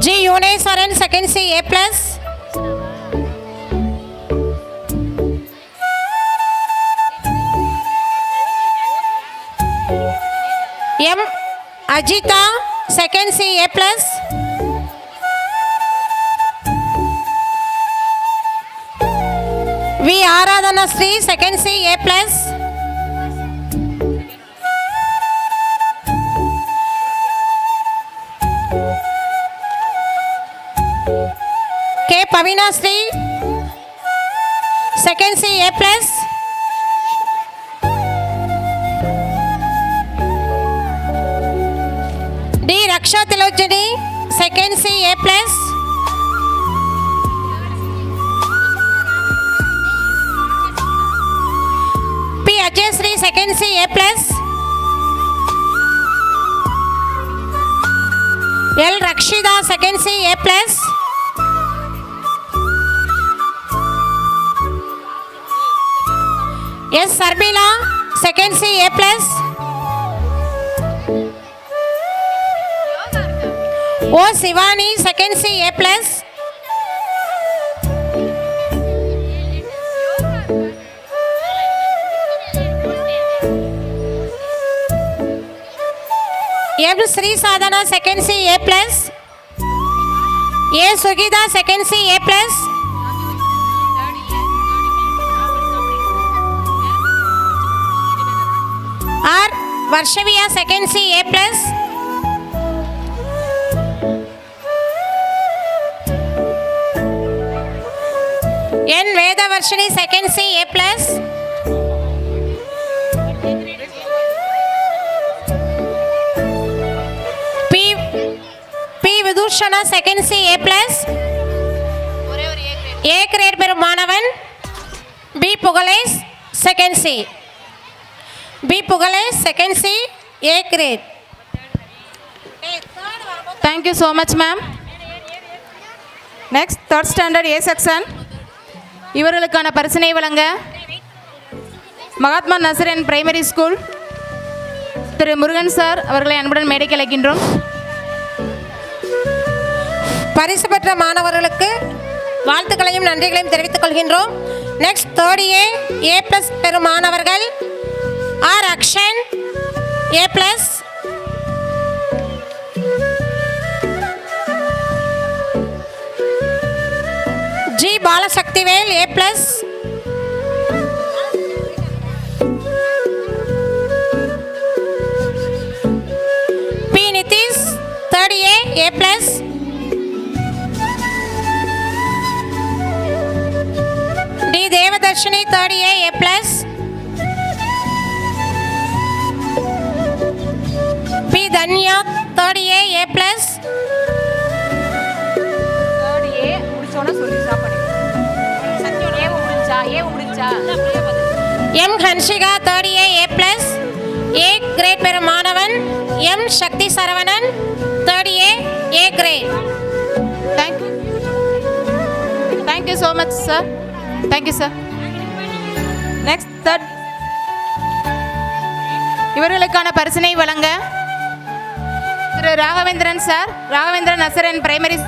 G. Yuneswaran, second C, A plus. M. Ajita, second C, A plus. V. Aradhana Sri, second C, A plus. K. Pavina Sri, second C, A plus. D. Raksha Tilojani, second C, A plus. P. Ajay Sri, second C, A plus. L. Rakshida, second C, A plus. S. Sarbila, second C, A plus. O. Shivani, second C, A plus. M. Sri Sadhana, second C, A plus. A. Sugita, second C, A plus. R. Varshavia, second C, A plus. N Vedavarshini second C A plus. P Vidurshana second C A plus. A grade பெறும் மாணவன் B Pugazhesh second C. B Pugazhesh second C A grade. Thank you so much, ma'am. Next, third standard A section. இவர்களுக்கான பரிசினை வழங்க Mahatma Nasaran primary school திரு Murugan sir அவர்களை அன்புடன் மேடைக்கு அழைக்கின்றோம். பரிசு பெற்ற மாணவர்களுக்கு வாழ்த்துக்களையும் நன்றிகளையும் தெரிவித்துக் கொள்கின்றோம். நெக்ஸ்ட் தேர்ட் ஏ ப்ளஸ் பெறும் மாணவர்கள் R Akshan A plus, G Balasakthivel A plus, B Nithish third A plus, D Devadharshini third A plus, B Dhanya third A plus, M Hanshika third A plus, A grade பெறும் மாணவன் M Sakthi Saravanan third A grade. Thank you so much, sir. Thank you, sir. Next, third. இவர்களுக்கான பரிசினை வழங்க Thiru Raghavendran sir, Raghavendran Nasaran primary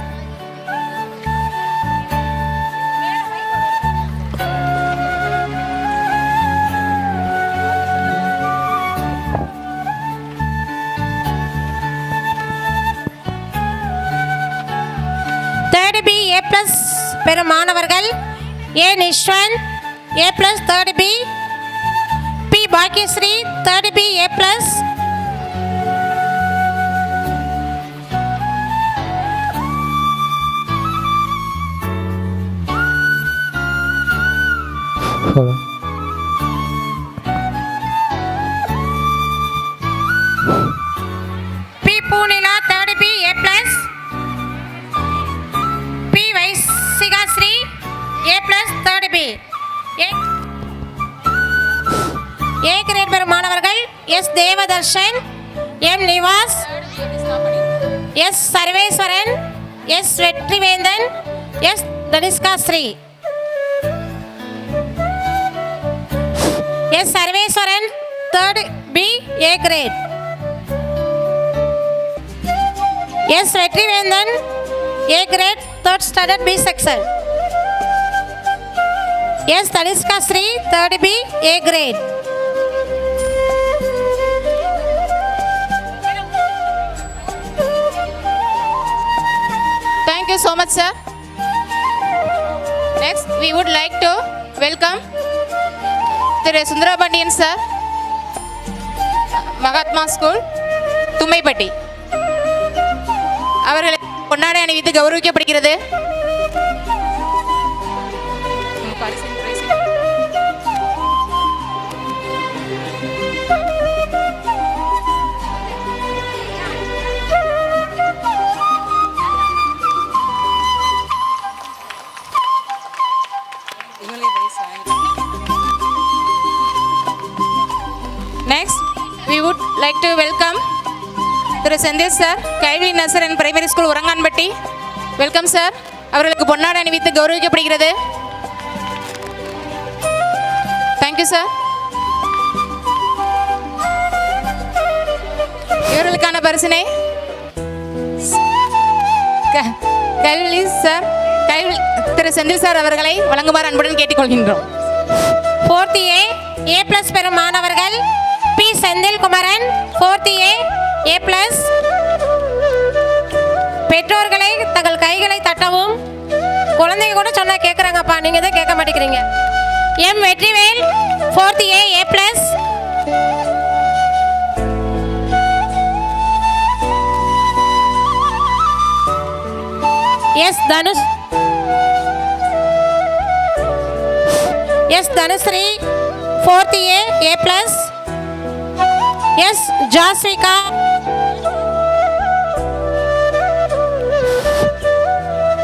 third B A plus பெறும் மாணவர்கள் A Nishvan A plus third B, P Bakkiyasri third B A plus, P Poonila third B A plus, P Vaisika Sri A plus third B. A grade பெறும் மாணவர்கள் S Devadharshan, M Nivas, S Sarveswaran, S Vetrivendhan, S Tanishka Sri. S Sarveswaran third B A grade, S Vetrivendhan A grade third standard B section, S Tanishka Sri third B A grade. Thank you so much, sir. Next, we would like to welcome Thiru Sundarapandian sir, Mahatma school Thummaipatti. அவர்களை பொன்னாடை அணிவித்து கௌரவிக்கப்படுகிறது. Next, we would like to welcome Thiru Senthil sir, Kaivi Nasaran primary school Urangampatti. Welcome sir. அவர்களுக்கு பொன்னாடை அணிவித்து கௌரவிக்கப்படுகிறது. Thank you sir. இவர்களுக்கான பரிசினை கல்வி சார், திரு செந்தில் சார் அவர்களை வழங்குமாறு அன்புடன் கேட்டுக்கொள்கின்றோம். ஃபோர்த் ஏ ப்ளஸ் பெறும் மாணவர்கள் B Senthil Kumaran fourth A plus. பெற்றோர்களை தங்கள் கைகளை தட்டவும். குழந்தைங்க கூட சொன்னா கேட்குறாங்கப்பா, நீங்க தான் கேட்க மாட்டேங்கிறீங்க. M Vetrivel fourth A plus. S Dhanush S. Dhanusri, 4th A, A+. S. Jasvika,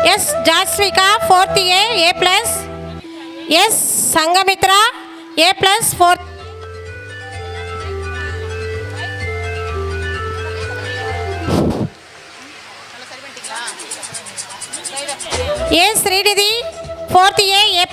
S. Jasvika, 4th A, A+. S. Sangamitra, A+, 4th. A. Srinidhi, 4th A, A+.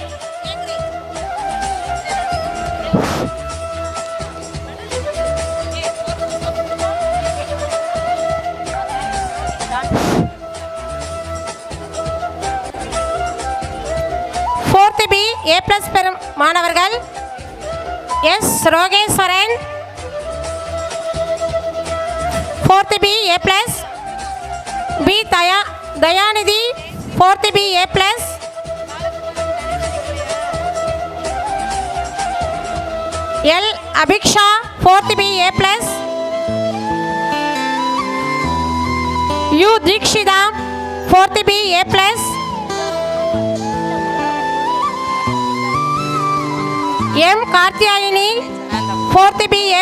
Fourth B, A+ பெறும் மாணவர்கள் S. Rogeswaran, 4th B, A+. B. Dhayanidhi, 4th B, A+. L. Abiksha, 4th B, A+. U. Dheekshitha, 4th B, A+. M. Karthiyayini, 4th B, A+.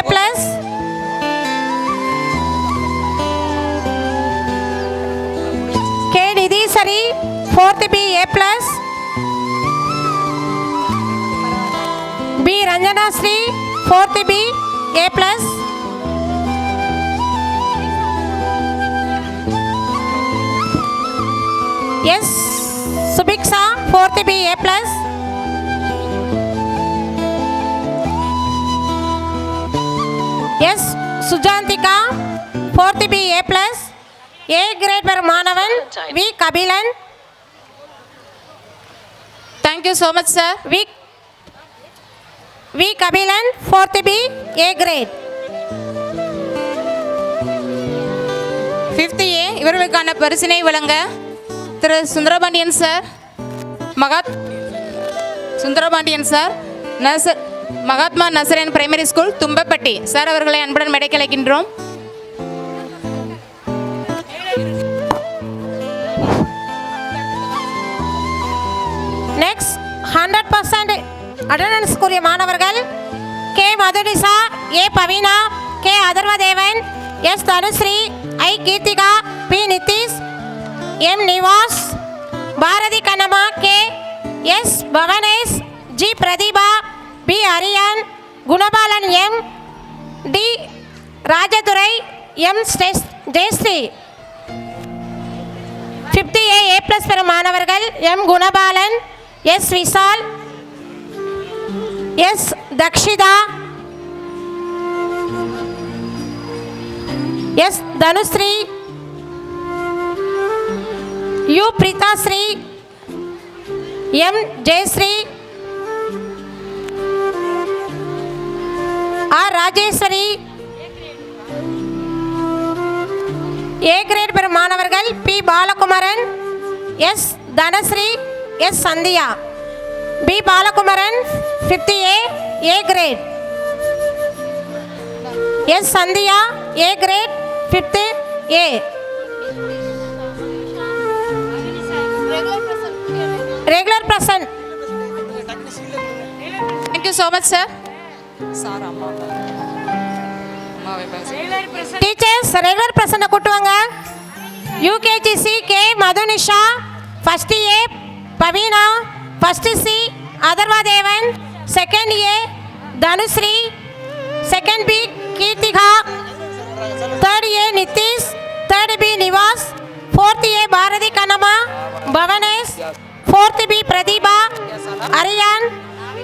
K. Nitheeswari, 4th B, A+. B. Ranjana Sri, 4th B, A+. S. Subiksha, 4th B, A+. S. Sujanthika, 4th B, A+. A grade பெறும் மாணவன் V. Kabilan. Thank you so much, sir. V. Kabilan, 4th B, A grade. 5th A இவர்களுக்கான பரிசினை வழங்க Thiru Sundarapandian sir, Sundarapandian sir, Mahatma Nasaren primary school Thumbapatti sir அவர்களை அன்புடன் மேடைக்கு அழைக்கின்றோம். Next 100% attendance கூறிய மாணவர்கள் K. மதுனிசா, A. Bhavina, K. அதர்வதேவன், S. Dhanushree, I. Keerthika, P. Nitish, M. Nivas, Bharathi Kannamma, K. S. Bhavanesh, G. Pratibha, B. Aryan, Gunabalan, M. D. Rajadurai, M. Jayashree. 5th A, A+ பெறும் மாணவர்கள் M. Gunabalan, S. Vishal, S. Dakshitha, S. Dhanushree, U. Preethashree, M. Jayashree, R. Rajeswari. A grade பெறும் மாணவர்கள் P. Balakumaran, S. Dhanashree, S. Sandhiya. B. Balakumaran, 5th A, A grade. S. Sandhiya, A grade, 5th A. Regular present. Thank you so much, sir. Teachers regular present கூட்டு வாங்க. UKGC K. Madhunisha, 1st A. Paveena, 1st C. Atharvadevan, 2nd A. Dhanushree, 2nd B. Keerthika, 3rd A. Nithish, 3rd B. Nivas, 4th A. Bharathi Kannamma, Bhavanesh, 4th B. Pradeepa, Ariyan,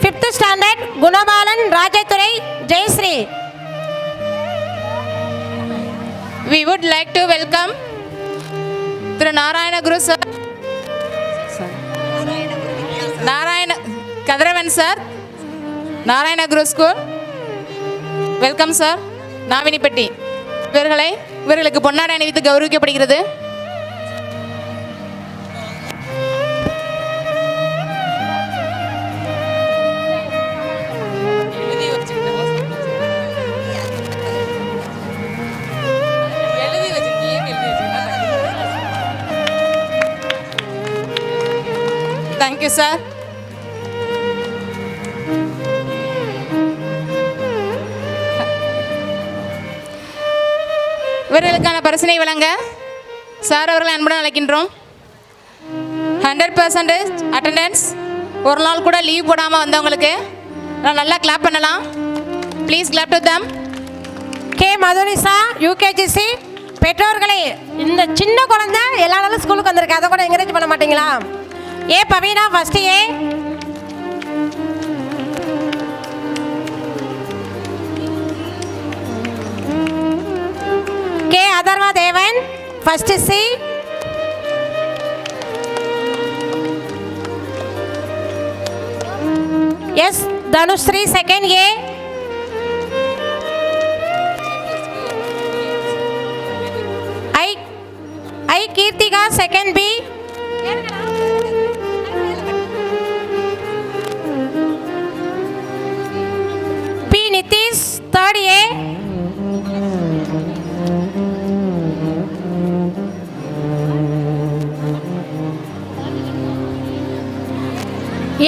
5th standard Gunabalan, Rajadurai, Jayashree. We would like to welcome Thru Narayana Guru sir, Narayana Kadravan sir, Narayana Guru School. Welcome sir. Navinipatti இவர்களுக்கு பொன்னாடை அணிவித்து கௌரவிக்கப்படுகிறது. Thank you, sir. இவர்களுக்கான பரிசினை வழங்க sir அவர்களை அன்புடன் அழைக்கின்றோம். 100% attendance, ஒரு நாள் கூட லீவ் போடாமல் வந்தவங்களுக்கு நல்லா கிளாப் பண்ணலாம். Please clap to them. K Madhurisa UKGC. பெற்றோர்களே, இந்த சின்ன குழந்தை எல்லா நாளும் ஸ்கூலுக்கு வந்திருக்கு, அதை கூட என்கரேஜ் பண்ண மாட்டீங்களா? A Pavina first A. K Atharva Devan first C. S Thanusri second A. I Keerthika second B. P Nithish third A.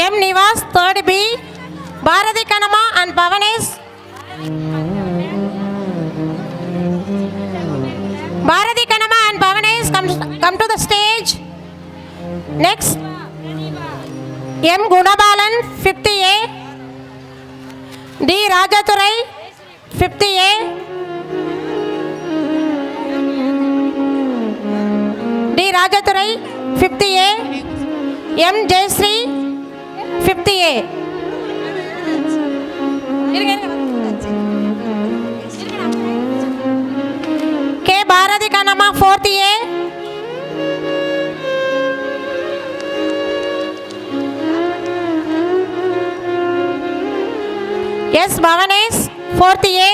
M Nivas third B. Bharathi Kanama and Bavanesh. Bharati Kanama and Bhavanesh come to the stage. Next, M Gunabalan 50 A. D Rajathurai 50 A. D Rajathurai 50 A. M Jayasri 50 A. K Bharati Kanama 4th A. S Bhavanesh 4th A.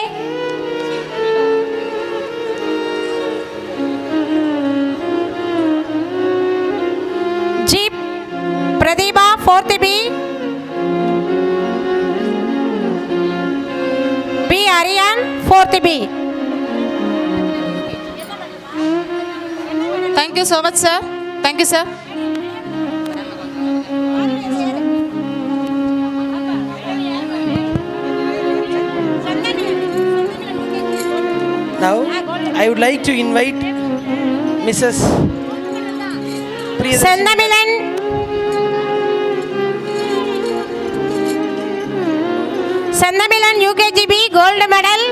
G Pradibha 4th B. B Aryan 4th B. Thank you so much, sir. Thank you, sir. Now, I would like to invite Mrs. Priyadarshini. Sennamilan. Sennamilan UKGB gold medal.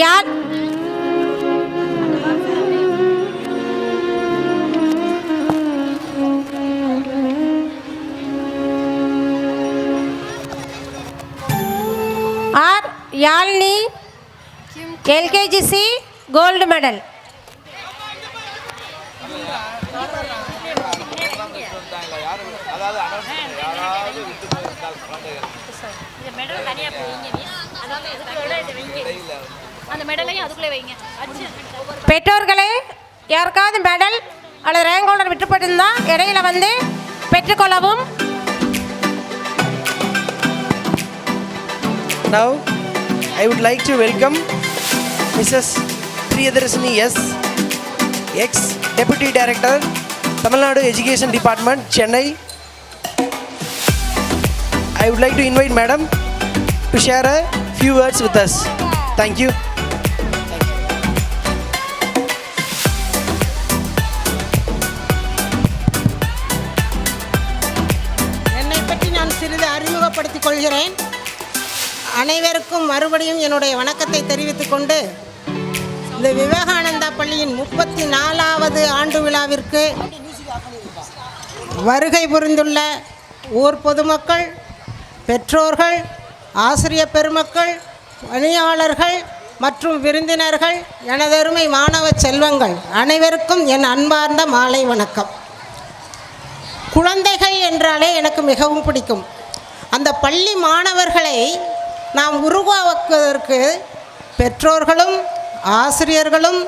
Yad R Yalni LKGC gold medal. பெற்றோர்களே, யாருக்காவது medal அல்லது rank holder விட்டுப்பட்டிருந்தால் இடையில வந்து பெற்றுக்கொள்ளவும். Now, I would like to welcome Mrs. Priyadarshini S. Ex Deputy Director, Tamil Nadu Education Department, Chennai. I would like to invite Madam to share a few words with us. Thank you. என்னை பற்றி நான் சிறிது அறிமுகப்படுத்திக் கொள்கிறேன். அனைவருக்கும் மறுபடியும் என்னுடைய வணக்கத்தை தெரிவித்துக் கொண்டு, இந்த விவேகானந்தா பள்ளியின் 34வது ஆண்டு விழாவிற்கு வருகை புரிந்துள்ள ஊர் பொதுமக்கள், பெற்றோர்கள், ஆசிரியர் பெருமக்கள், பணியாளர்கள் மற்றும் விருந்தினர்கள், எனதருமை மாணவ செல்வங்கள் அனைவருக்கும் என் அன்பார்ந்த மாலை வணக்கம். குழந்தைகள் என்றாலே எனக்கு மிகவும் பிடிக்கும். அந்த பள்ளி மாணவர்களை நாம் உருவாக்குவதற்கு பெற்றோர்களும் ஆசிரியர்களும்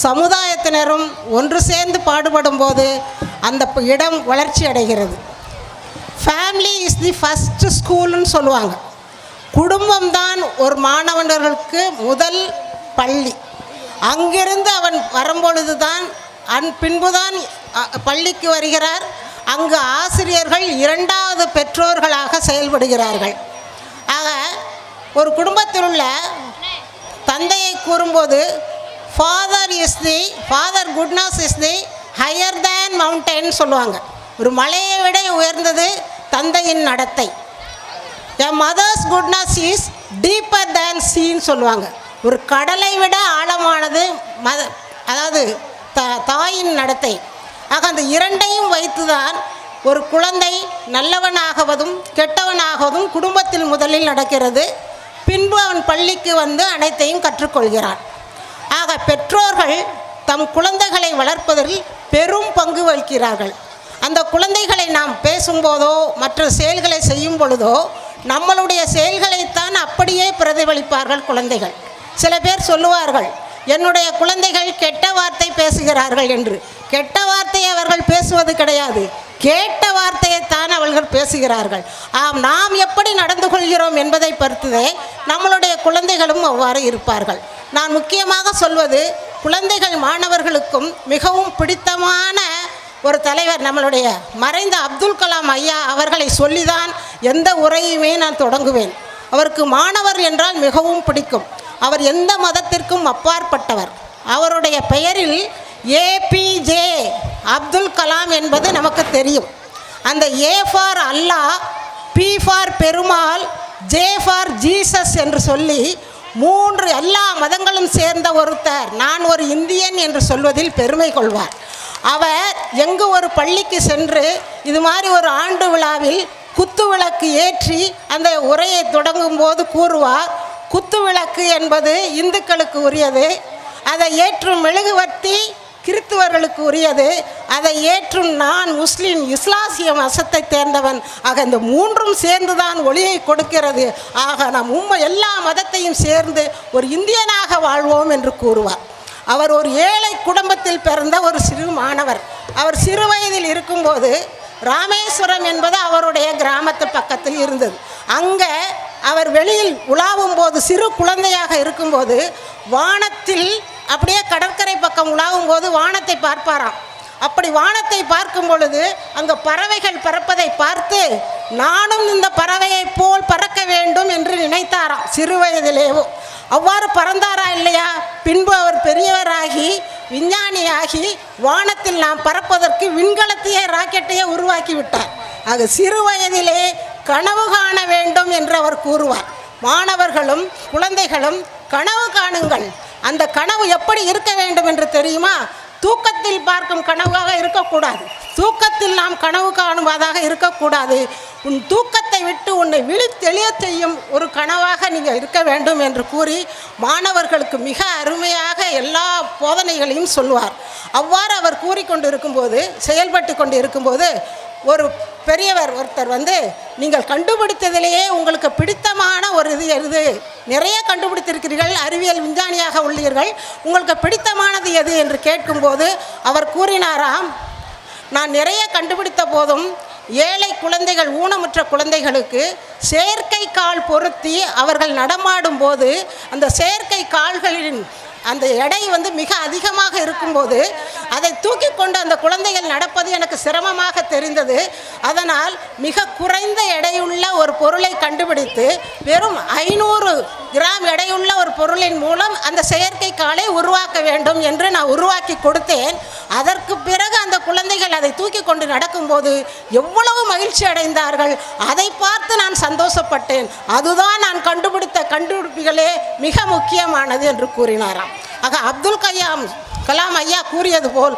சமுதாயத்தினரும் ஒன்று சேர்ந்து பாடுபடும் போது அந்த இடம் வளர்ச்சி அடைகிறது. ஃபேமிலி இஸ் தி ஃபஸ்ட் ஸ்கூல்னு சொல்லுவாங்க. குடும்பம்தான் ஒரு மாணவர்களுக்கு முதல் பள்ளி. அங்கிருந்து அவன் வரும்பொழுது தான் பின்புதான் பள்ளிக்கு வருகிறார். அங்கு ஆசிரியர்கள் இரண்டாவது பெற்றோர்களாக செயல்படுகிறார்கள். ஆக ஒரு குடும்பத்தில் உள்ள தந்தையை கூறும்போது father goodness is the higher than mountain சொல்லுவாங்க. ஒரு மலையை விட உயர்ந்தது தந்தையின் நடத்தை. எ மதர்ஸ் குட்னஸ் இஸ் டீப்பர் தேன் சீன்னு சொல்லுவாங்க. ஒரு கடலை விட ஆழமானது அதாவது தாயின் நடத்தை. ஆக அந்த இரண்டையும் வைத்துதான் ஒரு குழந்தை நல்லவனாகவதும் கெட்டவனாகவதும் குடும்பத்தில் முதலில் நடக்கிறது. பின்பு அவன் பள்ளிக்கு வந்து அனைத்தையும் கற்றுக்கொள்கிறான். ஆக பெற்றோர்கள் தம் குழந்தைகளை வளர்ப்பதில் பெரும் பங்கு வகிக்கிறார்கள். அந்த குழந்தைகளை நாம் பேசும்போதோ மற்ற செயல்களை செய்யும் பொழுதோ நம்மளுடைய செயல்களைத்தான் அப்படியே பிரதிபலிப்பார்கள் குழந்தைகள். சில பேர் சொல்லுவார்கள், என்னுடைய குழந்தைகள் கெட்ட வார்த்தை பேசுகிறார்கள் என்று. கெட்ட வார்த்தையை அவர்கள் பேசுவது கிடையாது, கேட்ட வார்த்தையைத்தான் அவர்கள் பேசுகிறார்கள். நாம் எப்படி நடந்து கொள்கிறோம் என்பதை பொறுத்ததே நம்மளுடைய குழந்தைகளும் அவ்வாறு இருப்பார்கள். நான் முக்கியமாக சொல்வது, குழந்தைகள் மாணவர்களுக்கும் மிகவும் பிடித்தமான ஒரு தலைவர் நம்மளுடைய மறைந்த அப்துல் கலாம் ஐயா அவர்களை சொல்லிதான் எந்த உரையுமே நான் தொடங்குவேன். அவருக்கு மாணவர் என்றால் மிகவும் பிடிக்கும். அவர் எந்த மதத்திற்கும் அப்பாற்பட்டவர். அவருடைய பெயரில் ஏபிஜே அப்துல் கலாம் என்பது நமக்கு தெரியும். அந்த A for Allah, B for Perumal, J for Jesus என்று சொல்லி எல்லா மதங்களும் சேர்ந்த ஒருத்தர் நான் ஒரு இந்தியன் என்று சொல்வதில் பெருமை கொள்வார். அவர் எங்கு ஒரு பள்ளிக்கு சென்று இது மாதிரி ஒரு ஆண்டு விழாவில் குத்து விளக்கு ஏற்றி அந்த உரையை தொடங்கும் போது கூறுவார், குத்து விளக்கு என்பது இந்துக்களுக்கு உரியது, அதை ஏற்றும் மெழுகுவர்த்தி கிறித்துவர்களுக்கு உரியது, அதை ஏற்றும் நான் முஸ்லீம் இஸ்லாமிய மதத்தை சேர்ந்தவன். ஆக இந்த மூன்றும் சேர்ந்துதான் ஒளியை கொடுக்கிறது. ஆக நாம் எல்லா மதத்தையும் சேர்ந்து ஒரு இந்தியனாக வாழ்வோம் என்று கூறுவார். அவர் ஒரு ஏழை குடும்பத்தில் பிறந்த ஒரு சிறு மாணவர். அவர் சிறு வயதில் இருக்கும்போது ராமேஸ்வரம் என்பது அவருடைய கிராமத்து பக்கத்தில் இருந்தது. அங்கே அவர் வெளியில் உலாவும் போது, சிறு குழந்தையாக இருக்கும்போது வானத்தில் அப்படியே கடற்கரை பக்கம் உலாவும் போது வானத்தை பார்ப்பாராம். அப்படி வானத்தை பார்க்கும் பொழுது அங்கே பறவைகள் பறப்பதை பார்த்து நானும் இந்த பறவையை போல் பறக்க வேண்டும் என்று நினைத்தாராம் சிறு வயதிலேயோ. அவ்வாறு பறந்தாரா இல்லையா? பின்பு அவர் பெரியவராகி விஞ்ஞானியாகி வானத்தில் நாம் பறப்பதற்கு விண்கலத்தையே ராக்கெட்டையே உருவாக்கி விட்டார். ஆக சிறு வயதிலே கனவு காண வேண்டும் என்று அவர் கூறுவார். மாணவர்களும் குழந்தைகளும் கனவு காணுங்கள். அந்த கனவு எப்படி இருக்க வேண்டும் என்று தெரியுமா? தூக்கத்தில் பார்க்கும் கனவாக இருக்கக்கூடாது, தூக்கத்தில் நாம் கனவு காணுவதாக இருக்கக்கூடாது. உன் தூக்கத்தை விட்டு உன்னை விழித்தெளிய செய்யும் ஒரு கனவாக நீங்கள் இருக்க வேண்டும் என்று கூறி மாணவர்களுக்கு மிக அருமையாக எல்லா போதனைகளையும் சொல்வார். அவ்வாறு அவர் கூறிக்கொண்டு இருக்கும்போது, செயல்பட்டு கொண்டு இருக்கும்போது, ஒரு பெரியவர் ஒருத்தர் வந்து, நீங்கள் கண்டுபிடித்ததிலேயே உங்களுக்கு பிடித்தமான ஒரு எது, நிறைய கண்டுபிடித்திருக்கிறீர்கள், அறிவியல் விஞ்ஞானியாக உள்ளீர்கள், உங்களுக்கு பிடித்தமானது எது என்று கேட்கும்போது அவர் கூறினாராம், நான் நிறைய கண்டுபிடித்த போதும் ஏழை குழந்தைகள், ஊனமுற்ற குழந்தைகளுக்கு செயற்கை கால் பொருத்தி அவர்கள் நடமாடும் போது அந்த செயற்கை கால்களின் அந்த எடை வந்து மிக அதிகமாக இருக்கும்போது அதை தூக்கி கொண்டு அந்த குழந்தைகள் நடப்பது எனக்கு சிரமமாக தெரிந்தது. அதனால் மிக குறைந்த எடையுள்ள ஒரு பொருளை கண்டுபிடித்து வெறும் 500 கிராம் எடையுள்ள ஒரு பொருளின் மூலம் அந்த செயற்கை காலை உருவாக்க வேண்டும் என்று நான் உருவாக்கி கொடுத்தேன். அதற்கு பிறகு அந்த குழந்தைகள் அதை தூக்கி கொண்டு நடக்கும்போது எவ்வளவு மகிழ்ச்சி அடைந்தார்கள். அதை பார்த்து நான் சந்தோஷப்பட்டேன். அதுதான் நான் கண்டுபிடித்த கண்டுபிடிப்புகளே மிக முக்கியமானது என்று கூறினாராம். ஆக அப்துல் கலாம் ஐயா கூறியது போல்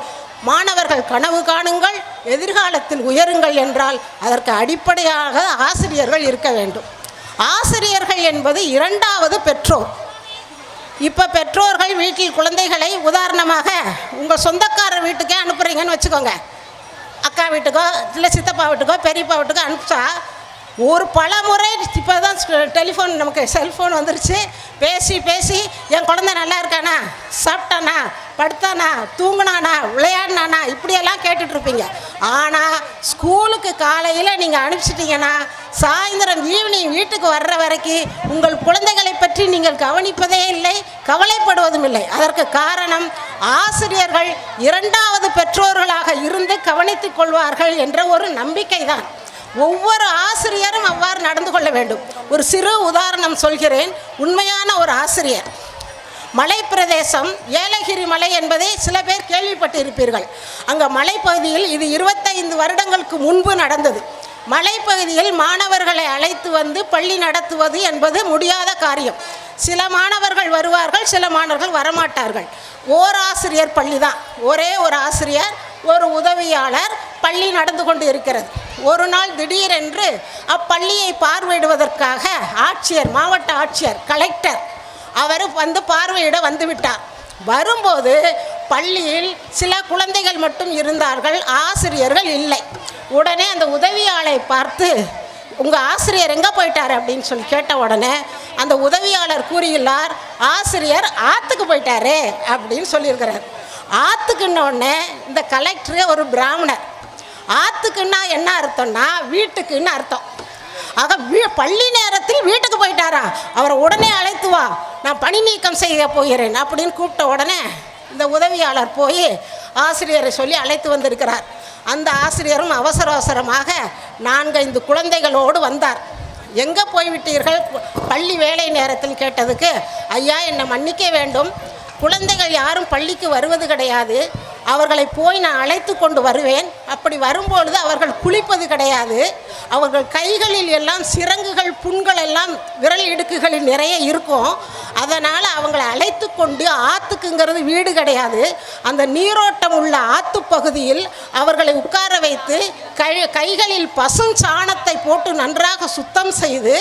மாணவர்கள் கனவு காணுங்கள், எதிர்காலத்தில் உயருங்கள் என்றால் அதற்கு அடிப்படையாக ஆசிரியர்கள் இருக்க வேண்டும். ஆசிரியர்கள் என்பது இரண்டாவது பெற்றோர். இப்போ பெற்றோர்கள் வீட்டில் குழந்தைகளை உதாரணமாக உங்கள் சொந்தக்காரர் வீட்டுக்கே அனுப்புகிறீங்கன்னு வச்சுக்கோங்க, அக்கா வீட்டுக்கோ இல்லை சித்தப்பா வீட்டுக்கோ பெரியப்பா வீட்டுக்கோ அனுப்பிச்சா ஒரு பல முறை, இப்போ தான் டெலிஃபோன் நமக்கு செல்ஃபோன் வந்துருச்சு, பேசி என் குழந்தை நல்லா இருக்கானா, சாப்பிட்டானா, படுத்தானா, தூங்குனானா, விளையாடினானா, இப்படியெல்லாம் கேட்டுட்ருப்பீங்க. ஆனால் ஸ்கூலுக்கு காலையில் நீங்கள் அனுப்பிச்சிட்டிங்கன்னா சாயந்தரம் ஈவினிங் வீட்டுக்கு வர்ற வரைக்கும் உங்கள் குழந்தைகளை பற்றி நீங்கள் கவனிப்பதே இல்லை, கவலைப்படுவதும் இல்லை. அதற்கு காரணம் ஆசிரியர்கள் இரண்டாவது பெற்றோர்களாக இருந்து கவனித்துக் கொள்வார்கள் என்ற ஒரு நம்பிக்கை தான். ஒவ்வொரு ஆசிரியரும் அவ்வாறு நடந்து கொள்ள வேண்டும். ஒரு சிறு உதாரணம் சொல்கிறேன். உண்மையான ஒரு ஆசிரியர், மலை பிரதேசம் ஏலகிரி மலை என்பதை சில பேர் கேள்விப்பட்டிருப்பீர்கள். அங்கே மலைப்பகுதியில் இது 25 வருடங்களுக்கு முன்பு நடந்தது. மலைப்பகுதியில் மாணவர்களை அழைத்து வந்து பள்ளி நடத்துவது என்பது முடியாத காரியம். சில மாணவர்கள் வருவார்கள், சில மாணவர்கள் வரமாட்டார்கள். ஓராசிரியர் பள்ளி தான், ஒரே ஒரு ஆசிரியர், ஒரு உதவியாளர், பள்ளி நடந்து கொண்டு இருக்கிறது. ஒரு நாள் திடீரென்று அப்பள்ளியை பார்வையிடுவதற்காக ஆட்சியர், மாவட்ட ஆட்சியர், கலெக்டர் அவர் வந்து பார்வையிட வந்துவிட்டார். வரும்போது பள்ளியில் சில குழந்தைகள் மட்டும் இருந்தார்கள், ஆசிரியர்கள் இல்லை. உடனே அந்த உதவியாளரை பார்த்து, உங்கள் ஆசிரியர் எங்கே போயிட்டார் அப்படின்னு சொல்லி கேட்ட உடனே அந்த உதவியாளர் கூறியுள்ளார், ஆசிரியர் ஆற்றுக்கு போயிட்டாரு அப்படின்னு சொல்லியிருக்கிறார். ஆற்றுக்குன்னொடனே இந்த கலெக்டரு ஒரு பிராமணர். ஆற்றுக்குன்னா என்ன அர்த்தம்னா வீட்டுக்குன்னு அர்த்தம். ஆக பள்ளி நேரத்தில் வீட்டுக்கு போயிட்டாரா, அவரை உடனே அழைத்து வா, நான் பணி நீக்கம் செய்ய போகிறேன் அப்படின்னு கூப்பிட்ட உடனே இந்த உதவியாளர் போய் ஆசிரியரை சொல்லி அழைத்து வந்திருக்கிறார். அந்த ஆசிரியரும் அவசர அவசரமாக 4-5 குழந்தைகளோடு வந்தார். எங்கே போய்விட்டீர்கள் பள்ளி வேலை நேரத்தில் கேட்டதுக்கு, ஐயா என்னை மன்னிக்க வேண்டும், குழந்தைகள் யாரும் பள்ளிக்கு வருவது கிடையாது, அவர்களை போய் நான் அழைத்து கொண்டு வருவேன். அப்படி வரும்பொழுது அவர்கள் குளிப்பது கிடையாது, அவர்கள் கைகளில் எல்லாம் சிரங்குகள், புண்கள் எல்லாம் விரல் இடுக்குகளில் நிறைய இருக்கும். அதனால் அவங்களை அழைத்து கொண்டு, ஆற்றுக்குங்கிறது வீடு கிடையாது, அந்த நீரோட்டம் உள்ள ஆற்று பகுதியில் அவர்களை உட்கார வைத்து கைகளில் பசுஞ்சாணத்தை போட்டு நன்றாக சுத்தம் செய்து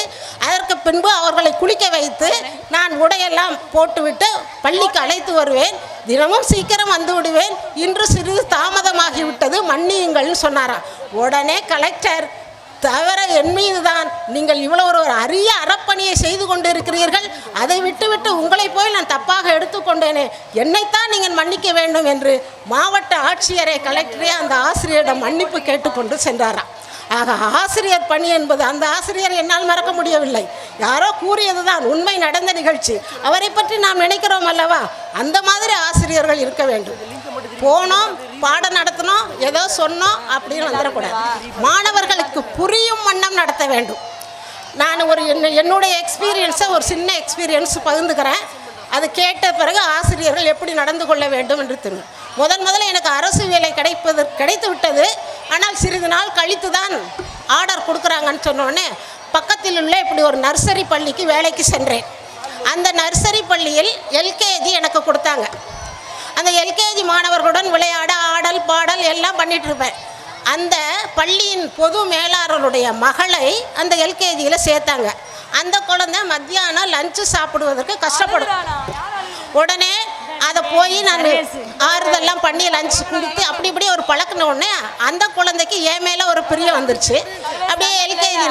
அதற்கு பின்பு அவர்களை குளிக்க வைத்து நான் உடையெல்லாம் போட்டுவிட்டு பள்ளிக்கு அழைத்து வருவேன். தினமும் சீக்கிரம் வந்து விடுவேன், இன்று சிறிது தாமதமாகிவிட்டது, மன்னியுங்கள்னு சொன்னாராம். உடனே கலெக்டர், தவிர என் மீது தான் நீங்கள் இவ்வளோ ஒரு அரிய அறப்பணியை செய்து கொண்டு இருக்கிறீர்கள், அதை விட்டுவிட்டு உங்களை போய் நான் தப்பாக எடுத்துக்கொண்டேனே, என்னைத்தான் நீங்கள் மன்னிக்க வேண்டும் என்று மாவட்ட ஆட்சியரை, கலெக்டரே அந்த ஆசிரியரிடம் மன்னிப்பு கேட்டுக்கொண்டு சென்றாராம். ஆக ஆசிரியர் பணி என்பது, அந்த ஆசிரியர் என்னால் மறக்க முடியவில்லை, யாரோ கூறியது தான், உண்மை நடந்த நிகழ்ச்சி, அவரை பற்றி நாம் நினைக்கிறோம் அல்லவா, அந்த மாதிரி ஆசிரியர்கள் இருக்க வேண்டும். போனோம், பாடம் நடத்தினோம், ஏதோ சொன்னோம் அப்படின்னு வந்துடக்கூடாது. மாணவர்களுக்கு புரியும் வண்ணம் நடத்த வேண்டும். நான் ஒரு என்னுடைய எக்ஸ்பீரியன்ஸை ஒரு சின்ன எக்ஸ்பீரியன்ஸ் பகிர்ந்துக்கிறேன். அது கேட்ட பிறகு ஆசிரியர்கள் எப்படி நடந்து கொள்ள வேண்டும் என்று தெரியும். முதல்ல எனக்கு அரசு வேலை கிடைத்து விட்டது. ஆனால் சிறிது நாள் கழித்து தான் ஆர்டர் கொடுக்குறாங்கன்னு சொன்னோடனே பக்கத்தில் உள்ள இப்படி ஒரு நர்சரி பள்ளிக்கு வேலைக்கு சென்றேன். அந்த நர்சரி பள்ளியில் எல்கேஜி எனக்கு கொடுத்தாங்க. அந்த எல்கேஜி மாணவர்களுடன் விளையாட, ஆடல் பாடல் எல்லாம் பண்ணிகிட்ருப்பேன். அந்த பள்ளியின் பொது மேலாளருடைய மகளை அந்த எல்கேஜியில் சேர்த்தாங்க. அந்த குழந்தை மத்தியானம் லஞ்சு சாப்பிடுவதற்கு கஷ்டப்படும். உடனே அதை போய் நான் ஆறுதெல்லாம் பண்ணி லஞ்ச் கொடுத்து அப்படி இப்படி ஒரு பழக்கின உடனே அந்த குழந்தைக்கு என் மேலே ஒரு பிரியம் வந்துருச்சு. அப்படியே எல்கேஜி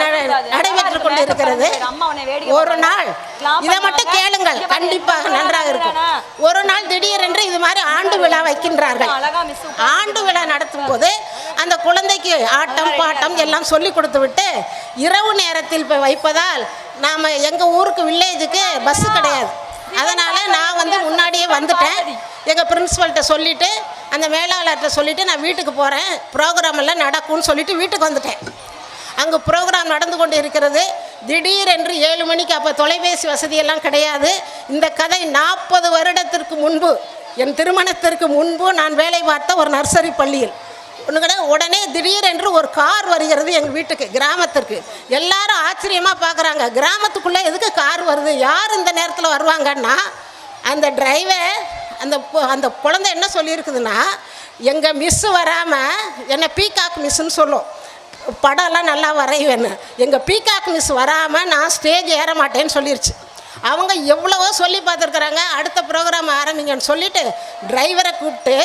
நடைபெற்று கொண்டு இருக்கிறது. ஒரு நாள் இதை மட்டும் கேளுங்கள், கண்டிப்பாக நன்றாக இருக்கும். ஒரு நாள் திடீரென்று இது மாதிரி ஆண்டு விழா வைக்கின்றார்கள். ஆண்டு விழா நடத்தும் போது அந்த குழந்தைக்கு ஆட்டம் பாட்டம் எல்லாம் சொல்லி கொடுத்து விட்டு இரவு நேரத்தில் போய் வைப்பதால் நாம் எங்கள் ஊருக்கு வில்லேஜுக்கு பஸ்ஸு கிடையாது. அதனால் நான் வந்து முன்னாடியே வந்துட்டேன். எங்கள் பிரின்ஸிபல்கிட்ட சொல்லிவிட்டு, அந்த மேலாளர்கிட்ட சொல்லிவிட்டு நான் வீட்டுக்கு போகிறேன், ப்ரோக்ராம் எல்லாம் நடக்கும்னு சொல்லிவிட்டு வீட்டுக்கு வந்துட்டேன். அங்கே ப்ரோக்ராம் நடந்து கொண்டு இருக்கிறது. திடீரென்று 7 மணிக்கு, அப்போ தொலைபேசி வசதியெல்லாம் கிடையாது. இந்த கதை 40 வருடத்திற்கு முன்பு, என் திருமணத்திற்கு முன்பு நான் வேலை பார்த்த ஒரு நர்சரி பள்ளியில். உடனே திடீரென்று ஒரு கார் வருகிறது எங்கள் வீட்டுக்கு, கிராமத்திற்கு. எல்லாரும் ஆச்சரியமாக பார்க்குறாங்க, கிராமத்துக்குள்ளே எதுக்கு கார் வருது, யார் இந்த நேரத்தில் வருவாங்கன்னா, அந்த டிரைவர் அந்த குழந்தை என்ன சொல்லியிருக்குதுன்னா, எங்கள் மிஸ்ஸு வராமல் என்னை பீகாக் மிஸ்ஸுன்னு சொல்லும், படம்லாம் நல்லா வரைவேன்னு, எங்கள் பீகாக் மிஸ் வராமல் நான் ஸ்டேஜ் ஏற மாட்டேன்னு சொல்லிருச்சு. அவங்க எவ்வளவோ சொல்லி பார்த்துருக்குறாங்க. அடுத்த ப்ரோக்ராம் ஆரம்பிங்கன்னு சொல்லிவிட்டு டிரைவரை கூப்பிட்டு,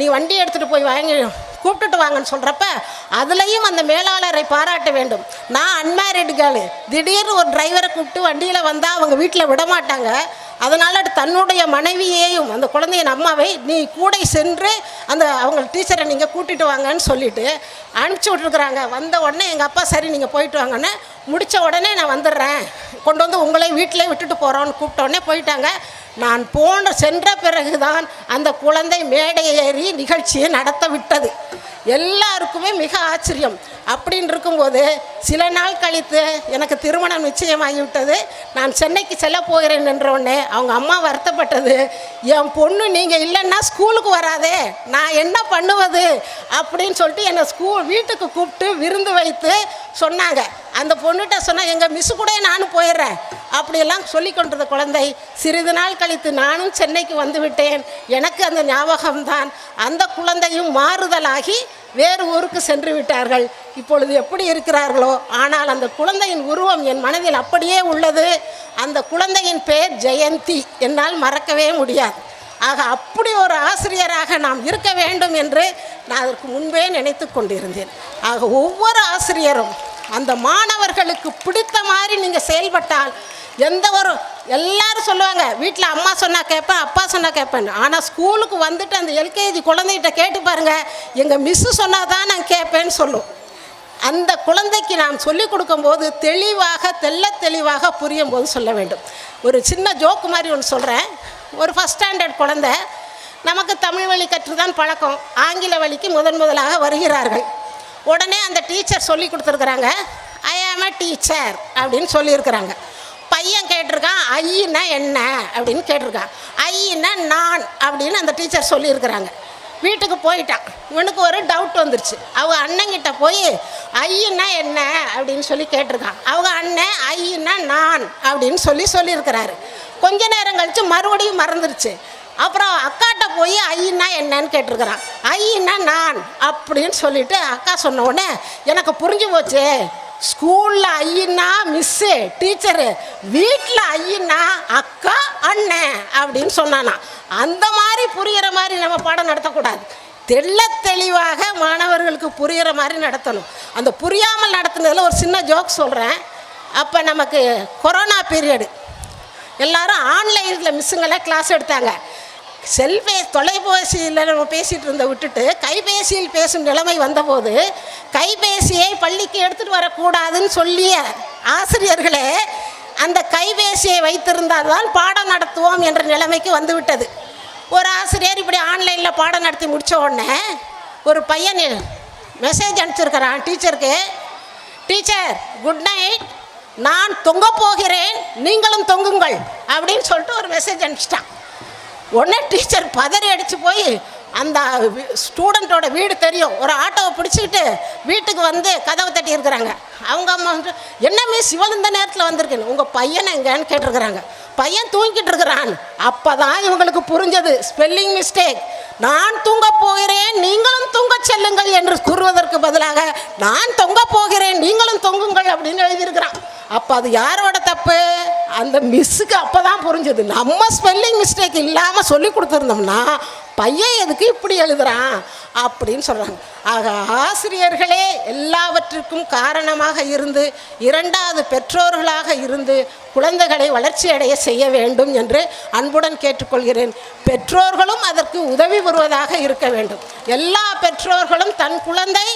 நீ வண்டி எடுத்துகிட்டு போய் கூப்பிட்டுட்டு வாங்கன்னு சொல்கிறப்ப அதுலேயும் அந்த மேலாளரை பாராட்ட வேண்டும். நான் அன்மேரிடு கேர்ளு, திடீர்னு ஒரு டிரைவரை கூப்பிட்டு வண்டியில் வந்தால் அவங்க வீட்டில் விட மாட்டாங்க. அதனால் தன்னுடைய மனைவியையும் அந்த குழந்தையின் அம்மாவை நீ கூட சென்று அந்த அவங்க டீச்சரை நீங்கள் கூட்டிகிட்டு வாங்கன்னு சொல்லிவிட்டு அனுப்பிச்சி விட்ருக்குறாங்க. வந்த உடனே எங்கள் அப்பா சரி நீங்கள் போயிட்டு வாங்கன்னு முடித்த உடனே நான் வந்துடுறேன், கொண்டு வந்து உங்களை வீட்டிலே விட்டுட்டு போகிறோன்னு கூப்பிட்ட உடனே போயிட்டாங்க. நான் சென்ற பிறகுதான் அந்த குழந்தை மேடை ஏறி நிகழ்ச்சியை நடத்த விட்டது. எல்லாருக்குமே மிக ஆச்சரியம். அப்படின்னு இருக்கும்போது சில நாள் கழித்து எனக்கு திருமணம் நிச்சயமாகிவிட்டது. நான் சென்னைக்கு செல்ல போகிறேன் என்றவுடனே அவங்க அம்மா வருத்தப்பட்டது, என் பொண்ணு நீங்கள் இல்லைன்னா ஸ்கூலுக்கு வராதே, நான் என்ன பண்ணுவது அப்படின்னு சொல்லிட்டு என்னை வீட்டுக்கு கூப்பிட்டு விருந்து வைத்து சொன்னாங்க. அந்த பொண்ணுகிட்ட சொன்னால் எங்கள் மிஸ்ஸு கூட நானும் போயிடுறேன் அப்படியெல்லாம் சொல்லி கொண்டிருந்த குழந்தை சிறிது நாள் கழித்து நானும் சென்னைக்கு வந்து விட்டேன். எனக்கு அந்த ஞாபகம்தான். அந்த குழந்தையும் மாறுதலாகி வேறு ஊருக்கு சென்று விட்டார்கள். இப்பொழுது எப்படி இருக்கிறார்களோ, ஆனால் அந்த குழந்தையின் உருவம் என் மனதில் அப்படியே உள்ளது. அந்த குழந்தையின் பெயர் ஜெயந்தி, என்னால் மறக்கவே முடியாது. ஆக அப்படி ஒரு ஆசிரியராக நாம் இருக்க வேண்டும் என்று நான் அதற்கு முன்பே நினைத்து கொண்டிருந்தேன். ஆக ஒவ்வொரு ஆசிரியரும் அந்த மாணவர்களுக்கு பிடித்த மாதிரி நீங்கள் செயல்பட்டால் எல்லாரும் சொல்லுவாங்க வீட்டில் அம்மா சொன்னால் கேட்பேன், அப்பா சொன்னால் கேட்பேன். ஆனால் ஸ்கூலுக்கு வந்துட்டு அந்த எல்கேஜி குழந்தைகிட்ட கேட்டு பாருங்கள், எங்கள் மிஸ்ஸு சொன்னால் தான் நான் கேட்பேன்னு சொல்லும். அந்த குழந்தைக்கு நாம் சொல்லிக் கொடுக்கும்போது தெளிவாக புரியும் போது சொல்ல வேண்டும். ஒரு சின்ன ஜோக்கு மாதிரி ஒன்று சொல்கிறேன். ஒரு ஃபஸ்ட் ஸ்டாண்டர்ட் குழந்தை, நமக்கு தமிழ் வழி கற்று தான் பழக்கம், ஆங்கில வழிக்கு முதலாக வருகிறார்கள். உடனே அந்த டீச்சர் சொல்லி கொடுத்துருக்குறாங்க, ஐ ஆம் அ டீச்சர் அப்படின்னு சொல்லியிருக்கிறாங்க. பையன் கேட்டிருக்கான், ஐன்னா என்ன அப்படின்னு கேட்டிருக்கான். ஐன்னா நான் அப்படின்னு அந்த டீச்சர் சொல்லியிருக்கிறாங்க. வீட்டுக்கு போயிட்டான். இவனுக்கு ஒரு டவுட் வந்துருச்சு. அவங்க அண்ணங்கிட்ட போய் ஐன்னா என்ன அப்படின்னு சொல்லி கேட்டிருக்கான். அவங்க அண்ணன் ஐன்னா நான் அப்படின்னு சொல்லியிருக்கிறாரு. கொஞ்ச நேரம் கழித்து மறுபடியும் மறந்துருச்சு. அப்புறம் அக்காட்ட போய் ஐன்னா என்னன்னு கேட்டிருக்கிறான். ஐன்னா நான் அப்படின்னு சொல்லிட்டு அக்கா சொன்ன உடனே எனக்கு புரிஞ்சு போச்சு, ஸ்கூலில் ஐயன்னா மிஸ்ஸு டீச்சரு, வீட்டில் ஐயன்னா அக்கா அண்ணன் அப்படின்னு சொன்னானா. அந்த மாதிரி புரிகிற மாதிரி நம்ம பாடம் நடத்தக்கூடாது. தெளிவாக மாணவர்களுக்கு புரிகிற மாதிரி நடத்தணும். அந்த புரியாமல் நடத்துனதில் ஒரு சின்ன ஜோக் சொல்கிறேன். அப்போ நமக்கு கொரோனா பீரியடு, எல்லோரும் ஆன்லைனில் மிஸ்ஸுங்கெல்லாம் கிளாஸ் எடுத்தாங்க. தொலைபேசியில் நம்ம பேசிகிட்டு இருந்த விட்டுட்டு கைபேசியில் பேசும் நிலைமை வந்தபோது கைபேசியை பள்ளிக்கு எடுத்துகிட்டு வரக்கூடாதுன்னு சொல்லிய ஆசிரியர்களே அந்த கைபேசியை வைத்திருந்தால் தான் பாடம் நடத்துவோம் என்ற நிலைமைக்கு வந்துவிட்டது. ஒரு ஆசிரியர் இப்படி ஆன்லைனில் பாடம் நடத்தி முடித்த உடனே ஒரு பையன் மெசேஜ் அனுப்பிச்சிருக்கிறான் டீச்சருக்கு, டீச்சர் குட் நைட், நான் தொங்க போகிறேன், நீங்களும் தொங்குங்கள் அப்படின்னு சொல்லிட்டு ஒரு மெசேஜ் அனுப்பிச்சிட்டான். உடனே டீச்சர் பதறி அடித்து போய் அந்த ஸ்டூடெண்ட்டோட வீடு தெரியும், ஒரு ஆட்டோவை பிடிச்சிக்கிட்டு வீட்டுக்கு வந்து கதவை தட்டி இருக்கிறாங்க. அவங்க அம்மா வந்து என்ன மிஸ் இவள் இந்த நேரத்தில் வந்திருக்கேன்னு, உங்கள் பையனை எங்கன்னு கேட்டிருக்கிறாங்க. பையன் தூங்கிட்டு இருக்கிறான். அப்போ தான் இவங்களுக்கு புரிஞ்சது ஸ்பெல்லிங் மிஸ்டேக். நான் தூங்க போகிறேன் நீங்களும் தூங்க செல்லுங்கள் என்று கூறுவதற்கு பதிலாக நான் தொங்க போகிறேன் நீங்களும் தொங்குங்கள் அப்படின்னு எழுதியிருக்கிறான். அப்போ அது யாரோட தப்பு? அந்த மிஸ்ஸுக்கு அப்போ தான் புரிஞ்சது, நம்ம ஸ்பெல்லிங் மிஸ்டேக் இல்லாமல் சொல்லி கொடுத்துருந்தோம்னா பையன் எதுக்கு இப்படி எழுதுறான் அப்படின்னு சொல்கிறாங்க. ஆக ஆசிரியர்களே எல்லாவற்றிற்கும் காரணமாக இருந்து இரண்டாவது பெற்றோர்களாக இருந்து குழந்தைகளை வளர்ச்சியடைய செய்ய வேண்டும் என்று அன்புடன் கேட்டுக்கொள்கிறேன். பெற்றோர்களும் அதற்கு உதவி வருவதாக இருக்க வேண்டும். எல்லா பெற்றோர்களும் தன் குழந்தை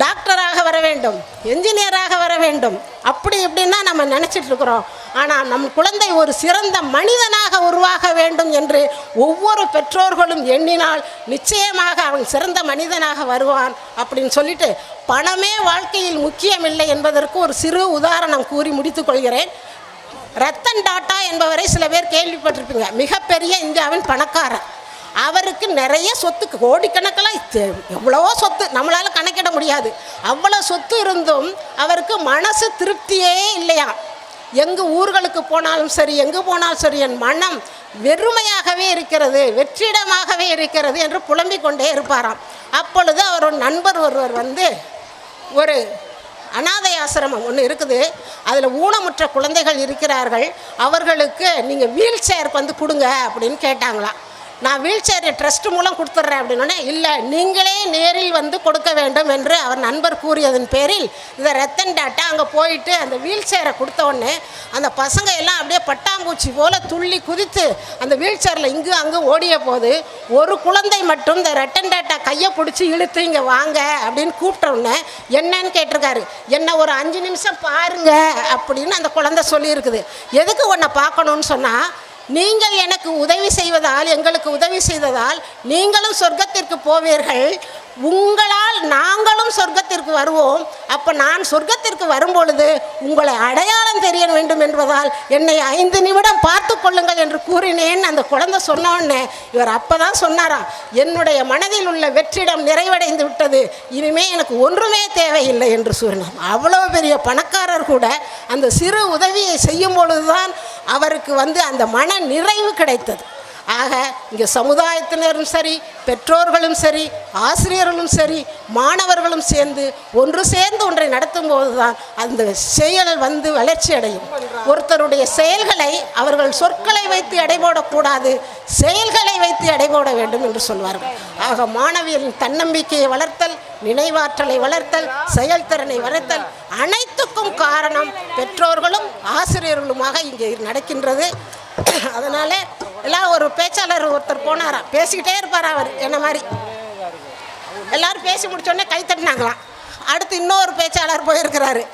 டாக்டராக வர வேண்டும், என்ஜினியராக வர வேண்டும் அப்படி இப்படின்னா நம்ம நினச்சிட்டு இருக்கிறோம். ஆனால் நம் குழந்தை ஒரு சிறந்த மனிதனாக உருவாக வேண்டும் என்று ஒவ்வொரு பெற்றோர்களும் எண்ணினால் நிச்சயமாக அவன் சிறந்த மனிதனாக வருவான் அப்படின்னு சொல்லிட்டு, பணமே வாழ்க்கையில் முக்கியமில்லை என்பதற்கு ஒரு சிறு உதாரணம் கூறி முடித்துக் கொள்கிறேன். ரத்தன் டாட்டா என்பவரை சில பேர் கேள்விப்பட்டிருப்பீங்க. மிகப்பெரிய இந்தியாவின் பணக்காரர். அவருக்கு நிறைய சொத்து, கோடிக்கணக்கெல்லாம் எவ்வளவோ சொத்து, நம்மளால் கணக்கிட முடியாது. அவ்வளோ சொத்து இருந்தும் அவருக்கு மனசு திருப்தியே இல்லையா. எங்கள் ஊர்களுக்கு போனாலும் சரி, எங்கே போனாலும் சரி, என் மனம் வெறுமையாகவே இருக்கிறது, வெற்றிடமாகவே இருக்கிறது என்று புலம்பிக் கொண்டே இருப்பாராம். அப்பொழுது அவர் ஒரு நண்பர் ஒருவர் வந்து, ஒரு அனாதை ஆசிரமம் ஒன்று இருக்குது, அதில் ஊனமுற்ற குழந்தைகள் இருக்கிறார்கள், அவர்களுக்கு நீங்கள் வீல் சேர் வந்து கொடுங்க அப்படின்னு கேட்டாங்களாம். நான் வீல் சேர் ட்ரஸ்ட் மூலம் கொடுத்துட்றேன் அப்படின்னோடனே, இல்லை நீங்களே நேரில் வந்து கொடுக்க வேண்டும் என்று அவர் நண்பர் கூறியதன் பேரில் இந்த ரத்தன் டாட்டா அங்கே போயிட்டு அந்த வீல் சேரை கொடுத்த உடனே அந்த பசங்க எல்லாம் அப்படியே பட்டாம்பூச்சி போல் துள்ளி குதித்து அந்த வீல் சேரில் இங்கு அங்கே ஓடிய போது ஒரு குழந்தை மட்டும் இந்த ரத்தன் டாட்டா கையை பிடிச்சி இழுத்து இங்கே வாங்க அப்படின்னு கூப்பிட்ட உடனே என்னன்னு கேட்டிருக்காரு. என்ன ஒரு 5 நிமிஷம் பாருங்க அப்படின்னு அந்த குழந்தை சொல்லியிருக்குது. எதுக்கு உன்னை பார்க்கணும்னு சொன்னால், நீங்கள் எனக்கு உதவி செய்வதால், எங்களுக்கு உதவி செய்ததால் நீங்களும் சொர்க்கத்திற்கு போவீர்கள், உங்களால் நாங்களும் சொர்க்கத்திற்கு வருவோம். அப்போ நான் சொர்க்கத்திற்கு வரும்பொழுது உங்களை அடையாளம் தெரிய வேண்டும் என்பதால் என்னை 5 நிமிடம் பார்த்து கொள்ளுங்கள் என்று கூறினேன். அந்த குழந்தை சொன்னோடனே இவர் அப்போ தான் சொன்னாராம், என்னுடைய மனதில் உள்ள வெற்றிடம் நிறைவடைந்து விட்டது, இனிமே எனக்கு ஒன்றுமே தேவையில்லை என்று சொன்னார். அவ்வளோ பெரிய பணக்காரர் கூட அந்த சிறு உதவியை செய்யும் பொழுதுதான் அவருக்கு அந்த மன நிறைவு கிடைத்தது. ஆக இங்கே சமுதாயத்தினரும் சரி, பெற்றோர்களும் சரி, ஆசிரியர்களும் சரி, மாணவர்களும் சேர்ந்து ஒன்றை நடத்தும் போது தான் அந்த செயல் வளர்ச்சி அடையும். ஒருத்தருடைய செயல்களை அவர்கள் சொற்களை வைத்து எடைபோடக்கூடாது, செயல்களை வைத்து எடைபோட வேண்டும் என்று சொல்வார்கள். ஆக மாணவியரின் தன்னம்பிக்கையை வளர்த்தல், நினைவாற்றலை வளர்த்தல், செயல்திறனை வளர்த்தல் அனைத்துக்கும் காரணம் பெற்றோர்களும் ஆசிரியர்களுமாக இங்கே நடக்கின்றது. அதனால் எல்லாம் ஒரு பேச்சாளர் ஒருத்தர் போனாராம், பேசிக்கிட்டே இருப்பார் அவர் என்ன மாதிரி. எல்லோரும் பேசி முடித்தோடனே கைத்தட்டினாங்களாம். அடுத்து இன்னொரு பேச்சாளர் போயிருக்கிறாரு,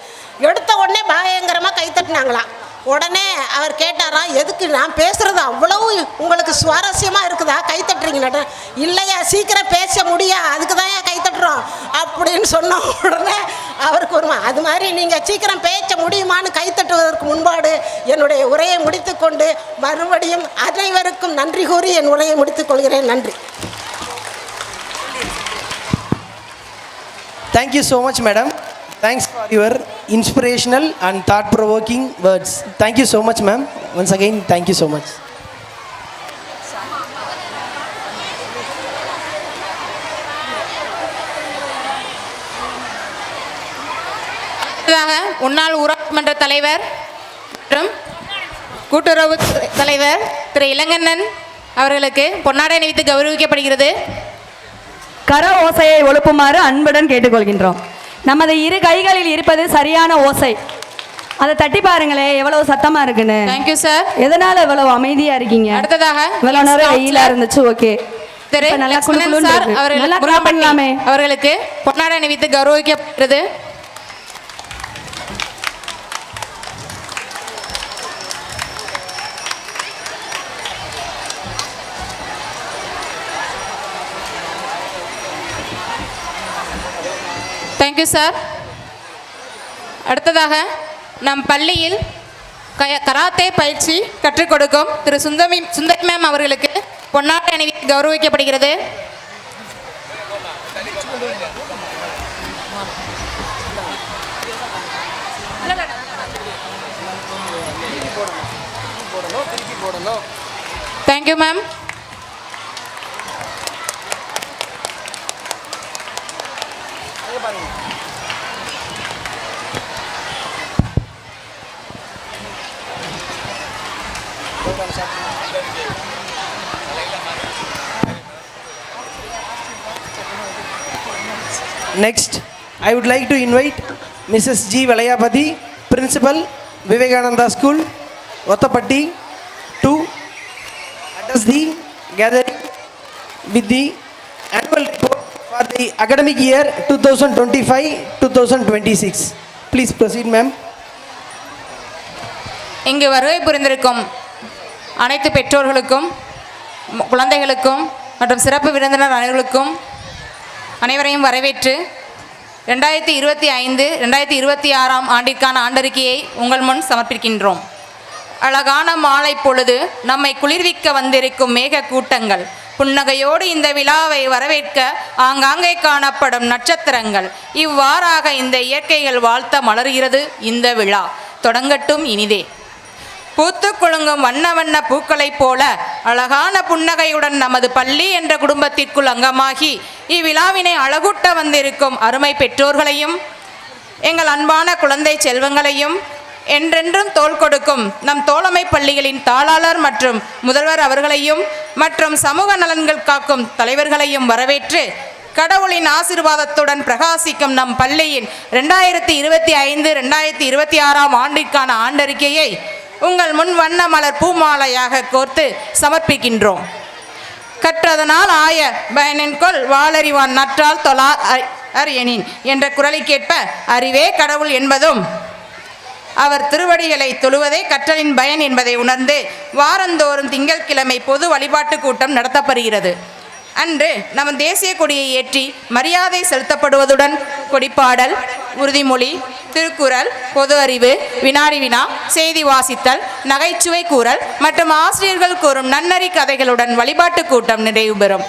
எடுத்த உடனே பயங்கரமாக கைத்தட்டினாங்களாம். உடனே அவர் கேட்டாராம், எதுக்கு நான் பேசுகிறது அவ்வளவு உங்களுக்கு சுவாரஸ்யமாக இருக்குதா கைத்தட்டுறீங்கன்னு. இல்லையா, சீக்கிரம் பேச முடியா, அதுக்கு தான் ஏன் கைத்தட்டுறோம் அப்படின்னு சொன்ன உடனே அவருக்கு வருமா, அது மாதிரி நீங்கள் சீக்கிரம் பேச முடியுமான்னு கைத்தட்டுவதற்கு முன்பாடு என்னுடைய உரையை முடித்துக்கொண்டு மறுபடியும் அனைவருக்கும் நன்றி கூறி என் உரையை முடித்துக்கொள்கிறேன். நன்றி. Thank you so much, madam. Thanks for your inspirational and thought-provoking words. Thank you so much, ma'am. Once again, thank you so much. முன்னாள் ஊராட்சி மன்ற தலைவர் மற்றும் கூட்டுறவு தலைவர் திரு இளங்கண்ணன் அவர்களுக்கு பொன்னாடை அணிவித்து கௌரவிக்கப்படுகிறது. கர ஓசையை எழுப்புமாறு அன்புடன் கேட்டுக்கொள்கின்றோம். நமது இரு கைகளில் இருப்பது சரியான ஓசை. அதை தட்டி பாருங்களே, எவ்வளவு சத்தமா இருக்குன்னு. Thank you sir. எதனால இவ்வளவு அமைதியா இருக்கீங்க? அடுத்ததாக இவ்வளவு நேரம் வெயிலா இருந்துச்சு. ஓகே, அவர்களுக்கு பொன்னாடை அணிவித்து கௌரவிக்கப்படுகிறது. Thank you sir. அடுத்ததாக நம் பள்ளியில் கராத்தே பயிற்சி கற்றுக் கொடுக்கும் திரு சுந்தரி மேம் அவர்களுக்கு பொன்னாடை அணிவித்து கௌரவிக்கப்படுகிறது. Thank you ma'am. Next, I would like to invite Mrs. G. Valayapati, Principal, Vivekananda School, Ottapatti, to address the gathering with the annual report for the academic year 2025-2026. Please proceed, ma'am. இங்கு வருகை புரிந்திருக்கும் அனைத்து பெற்றோர்களுக்கும், குழந்தைகளுக்கும் மற்றும் சிறப்பு விருந்தினர் அனைவருக்கும் அனைவரையும் வரவேற்று 2025-2026 ஆண்டிற்கான ஆண்டறிக்கையை உங்கள் முன் சமர்ப்பிக்கின்றோம். அழகான மாலை பொழுது நம்மை குளிர்விக்க வந்திருக்கும் மேக கூட்டங்கள், புன்னகையோடு இந்த விழாவை வரவேற்க ஆங்காங்கே காணப்படும் நட்சத்திரங்கள், இவ்வாறாக இந்த இயற்கைகள் வாழ்த்த மலர்கிறது இந்த விழா. தொடங்கட்டும் இனிதே. பூத்து குலுங்கும் வண்ண வண்ண பூக்களைப் போல அழகான புன்னகையுடன் நமது பள்ளி என்ற குடும்பத்திற்குள் அங்கமாகி இவ்விழாவினை அழகூட்ட வந்திருக்கும் அருமை பெற்றோர்களையும், எங்கள் அன்பான குழந்தை செல்வங்களையும், என்றென்றும் தோள் கொடுக்கும் நம் தோழமை பள்ளிகளின் தாளாளர் மற்றும் முதல்வர் அவர்களையும் மற்றும் சமூக நலன்கள் காக்கும் தலைவர்களையும் வரவேற்று கடவுளின் ஆசீர்வாதத்துடன் பிரகாசிக்கும் நம் பள்ளியின் 2025-2026 ஆண்டிற்கான ஆண்டறிக்கையை உங்கள் முன் வண்ண மலர் பூமாலையாக கோர்த்து சமர்ப்பிக்கின்றோம். கற்றதனால் ஆய பயனென்கொள் வாளறிவான் நற்றால் தொழா எனின் என்ற குரலுக்கேற்ப அறிவே கடவுள் என்பதும் அவர் திருவடிகளை தொழுவதே கற்றலின் பயன் என்பதை உணர்ந்து வாரந்தோறும் திங்கட்கிழமை பொது வழிபாட்டு கூட்டம் நடத்தப்படுகிறது. அன்று நம் தேசிய கொடியை ஏற்றி மரியாதை செலுத்தப்படுவதுடன் கொடிப்பாடல், உறுதிமொழி, திருக்குறள், பொது அறிவு, வினாடி வினா, செய்தி வாசித்தல், நகைச்சுவை கூறல் மற்றும் ஆசிரியர்கள் கூறும் நன்னறி கதைகளுடன் வழிபாட்டு கூட்டம் நிறைவு பெறும்.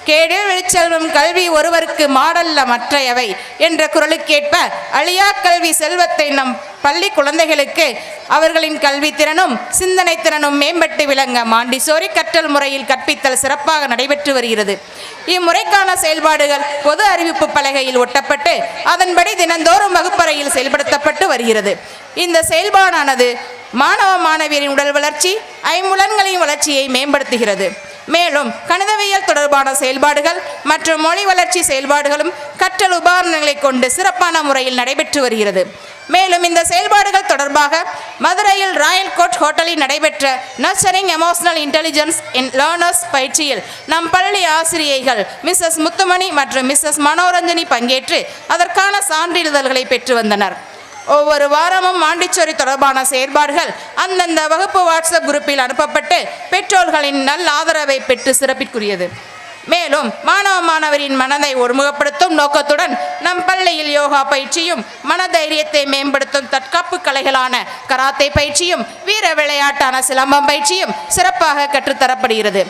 கேடு வெளிச்செல்வம் கல்வி ஒருவருக்கு மாடல்ல மற்றையவை என்ற குரலுக்கேற்ப அழியா கல்வி செல்வத்தை நம் பள்ளி குழந்தைகளுக்கு அவர்களின் கல்வி திறனும் சிந்தனை திறனும் மேம்பட்டு விளங்க மாண்டிசோரி கற்றல் முறையில் கற்பித்தல் சிறப்பாக நடைபெற்று வருகிறது. இம்முறைக்கான செயல்பாடுகள் பொது அறிவிப்பு பலகையில் ஒட்டப்பட்டு அதன்படி தினந்தோறும் வகுப்பறையில் செயல்படுத்தப்பட்டு வருகிறது. இந்த செயல்பாடானது மாணவ மாணவியரின் உடல் வளர்ச்சி, ஐம்புலன்களின் வளர்ச்சியை மேம்படுத்துகிறது. மேலும் கணிதவியல் தொடர்பான செயல்பாடுகள் மற்றும் மொழி வளர்ச்சி செயல்பாடுகளும் கற்றல் உபகரணங்களை கொண்டு சிறப்பான முறையில் நடைபெற்று வருகிறது. மேலும் இந்த செயல்பாடுகள் தொடர்பாக மதுரையில் ராயல் கோட் ஹோட்டலில் நடைபெற்ற நர்ச்சரிங் எமோஷனல் இன்டெலிஜென்ஸ் இன் லேர்னர்ஸ் பயிற்சியில் நம் பள்ளி ஆசிரியைகள் மிஸ்ஸஸ் முத்துமணி மற்றும் மிஸ்ஸஸ் மனோரஞ்சனி பங்கேற்று அதற்கான சான்றிதழ்களை பெற்று வந்தனர். ஒவ்வொரு வாரமும் மாண்டிச்சோரி தொடர்பான செயற்பாடுகள் அந்தந்த வகுப்பு வாட்ஸ்அப் குரூப்பில் அனுப்பப்பட்டு பெற்றோர்களின் நல் ஆதரவை பெற்று சிறப்பிற்குரியது. மேலும் மாணவ மாணவரின் மனதை ஒருமுகப்படுத்தும் நோக்கத்துடன் நம் பள்ளியில் யோகா பயிற்சியும், மனதைரியத்தை மேம்படுத்தும் தற்காப்பு கலைகளான கராத்தே பயிற்சியும், வீர விளையாட்டான சிலம்பம் பயிற்சியும் சிறப்பாக கற்றுத்தரப்படுகிறது.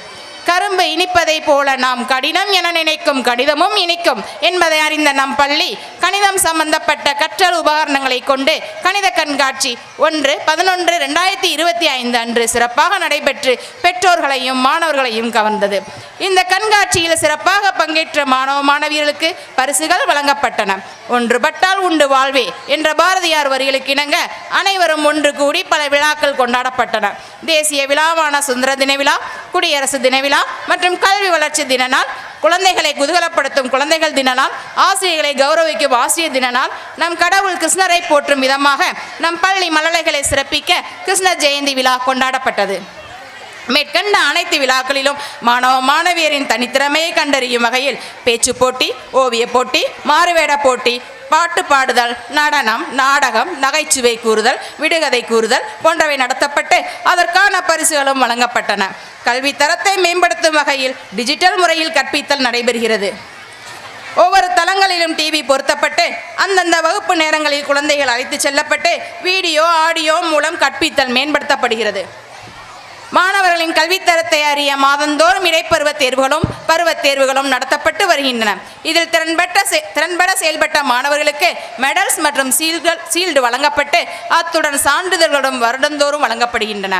கரும்பு இனிப்பதை போல நாம் கடினம் என நினைக்கும் கணிதமும் இனிக்கும் என்பதை அறிந்த நம் பள்ளி கணிதம் சம்பந்தப்பட்ட கற்றல் உபகரணங்களை கொண்டு கணித கண்காட்சி 1/11/2025 அன்று சிறப்பாக நடைபெற்று பெற்றோர்களையும் மாணவர்களையும் கவர்ந்தது. இந்த கண்காட்சியில் சிறப்பாக பங்கேற்ற மாணவ மாணவியர்களுக்கு பரிசுகள் வழங்கப்பட்டன. ஒன்றுபட்டால் உண்டு வாழ்வே என்ற பாரதியார் வரிகளுக்கு இணங்க அனைவரும் ஒன்று கூடி பல விழாக்கள் கொண்டாடப்பட்டன. தேசிய விழாவான சுதந்திர தின விழா, குடியரசு தின விழா மற்றும் கல்வி வளர்ச்சி தின நாள், குழந்தைகளை குதூகலப்படுத்தும் குழந்தைகள் தின நாள், ஆசிரியர்களை கௌரவிக்கும் ஆசிரியர் தின நாள், நம் கடவுள் கிருஷ்ணரை போற்றும் விதமாக நம் பள்ளி மழலைகளை சிறப்பிக்க கிருஷ்ண ஜெயந்தி விழா கொண்டாடப்பட்டது. மேற்கண்ட அனைத்து விழாக்களிலும் மாணவ மாணவியரின் தனித்திறமையை கண்டறியும் வகையில் பேச்சு போட்டி, ஓவிய போட்டி, மாறுவேட போட்டி, பாட்டு பாடுதல், நடனம், நாடகம், நகைச்சுவை கூறுதல், விடுகதை கூறுதல் போன்றவை நடத்தப்பட்டு அதற்கான பரிசுகளும் வழங்கப்பட்டன. கல்வி தரத்தை மேம்படுத்தும் வகையில் டிஜிட்டல் முறையில் கற்பித்தல் நடைபெறுகிறது. ஒவ்வொரு தளங்களிலும் டிவி பொருத்தப்பட்டு அந்தந்த வகுப்பு நேரங்களில் குழந்தைகள் அழைத்து செல்லப்பட்டு வீடியோ, ஆடியோ மூலம் கற்பித்தல் மேம்படுத்தப்படுகிறது. மாணவர்களின் கல்வித்தரத்தை அறிய மாதந்தோறும் இடைப்பருவ தேர்வுகளும் பருவத் தேர்வுகளும் நடத்தப்பட்டு வருகின்றன. இதில் திறன்பட செயல்பட்ட மாணவர்களுக்கு மெடல்ஸ் மற்றும் சீல்டு வழங்கப்பட்டு அத்துடன் சான்றிதழ்களும் வருடந்தோறும் வழங்கப்படுகின்றன.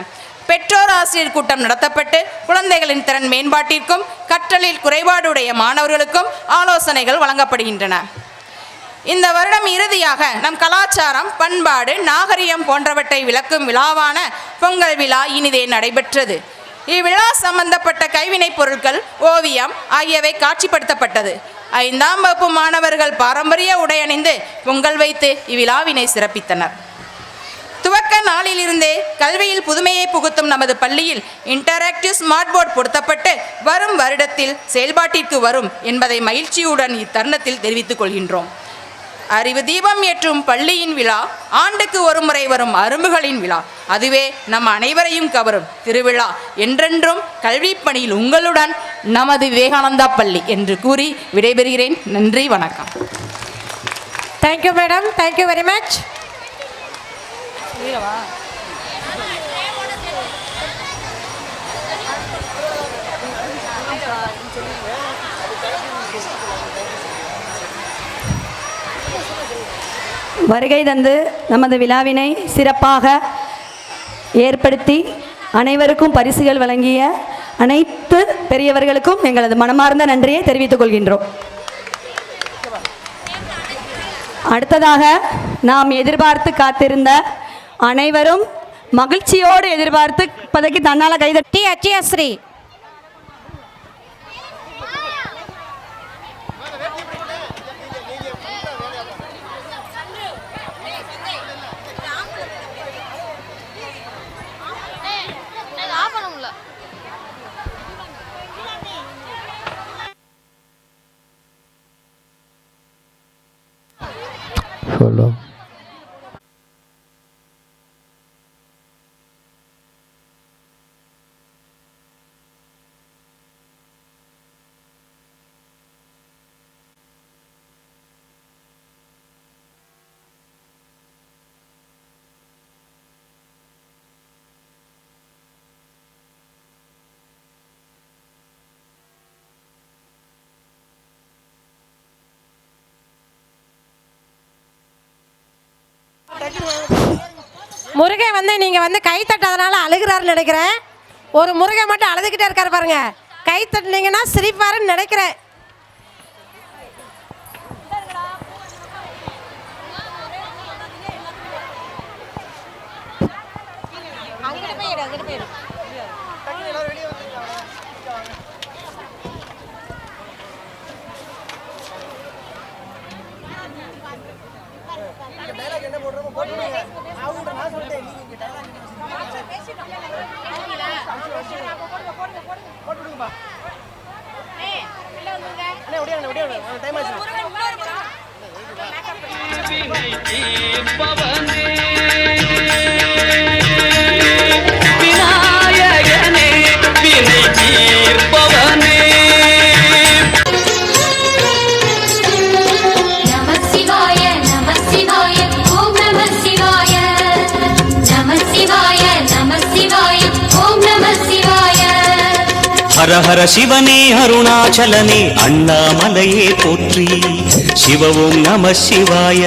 பெற்றோர் ஆசிரியர் கூட்டம் நடத்தப்பட்டு குழந்தைகளின் திறன் மேம்பாட்டிற்கும் கற்றலில் குறைபாடுடைய மாணவர்களுக்கும் ஆலோசனைகள் வழங்கப்படுகின்றன. இந்த வருடம் இறுதியாக நம் கலாச்சாரம், பண்பாடு, நாகரிகம் போன்றவற்றை விளக்கும் விழாவான பொங்கல் விழா இனிதே நடைபெற்றது. இவ்விழா சம்பந்தப்பட்ட கைவினைப் பொருட்கள், ஓவியம் ஆகியவை காட்சிப்படுத்தப்பட்டது. 5ஆம் வகுப்பு மாணவர்கள் பாரம்பரிய உடை அணிந்து பொங்கல் வைத்து இவ்விழாவினை சிறப்பித்தனர். துவக்க நாளிலிருந்தே கல்வியில் புதுமையை புகுத்தும் நமது பள்ளியில் இன்டராக்டிவ் ஸ்மார்ட் போர்டு பொருத்தப்பட்டு வரும் வருடத்தில் செயல்பாட்டிற்கு வரும் என்பதை மகிழ்ச்சியுடன் இத்தருணத்தில் தெரிவித்துக் கொள்கின்றோம். அறிவு தீபம் ஏற்றும் பள்ளியின் விழா ஆண்டுக்கு ஒரு முறை வரும் அரும்புகளின் விழா, அதுவே நம் அனைவரையும் கவரும் திருவிழா. என்றென்றும் கல்வி பணியில் உங்களுடன் நமது விவேகானந்தா பள்ளி என்று கூறி விடைபெறுகிறேன். நன்றி, வணக்கம். Thank you madam, thank you very much. வருகை தந்து நமது விழாவினை சிறப்பாக ஏற்படுத்தி அனைவருக்கும் பரிசுகள் வழங்கிய அனைத்து பெரியவர்களுக்கும் எங்களது மனமார்ந்த நன்றியை தெரிவித்துக் கொள்கின்றோம். அடுத்ததாக நாம் எதிர்பார்த்து காத்திருந்த அனைவரும் மகிழ்ச்சியோடு எதிர்பார்த்து இப்போதைக்கு தன்னால் கைதட்டி அச்சியஸ்ரீ. Follow. முருகன் வந்து நீங்கள் வந்து கை தட்டாதனால அழுகிறாருன்னு நினைக்கிறேன். ஒரு முருகன் மட்டும் அழுதுகிட்டே இருக்காரு பாருங்க. கை தட்டினீங்கன்னா சிரிப்பாருன்னு நினைக்கிறேன். விநாயகனே வினை தீர்ப்பவனே நம சிவாய நம சிவாய ஓம் நம சிவாய நம சிவாய நம சிவாய ஓம் நம சிவாய. ஹர ஹர சிவனே அருணாச்சலனே அண்ணாமலையே போற்றி சிவ ஓம் நம சிவாய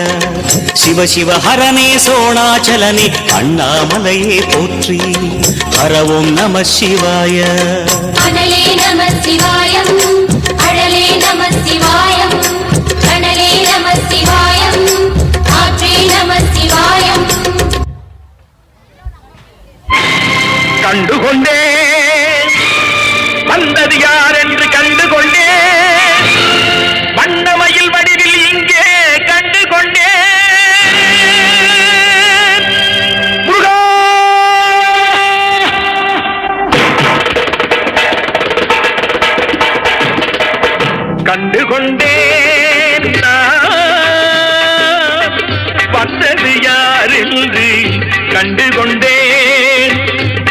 சிவ சிவ ஹரனே சோணாச்சலனே அண்ணாமலையே போற்றி ஹர ஓம் நம சிவாய. அனலே நம சிவாயம் அழலே நம சிவாயம் கணலே நம சிவாயம் ஆற்றே நம சிவாயம். கண்டுகொண்டே வந்தது யார் என்று கண்டுகொண்டே வண்ணமயில் வடிவில் இங்கே கண்டுகொண்டே முருகா கண்டுகொண்டேன் வந்தது யார் என்று கண்டுகொண்டேன்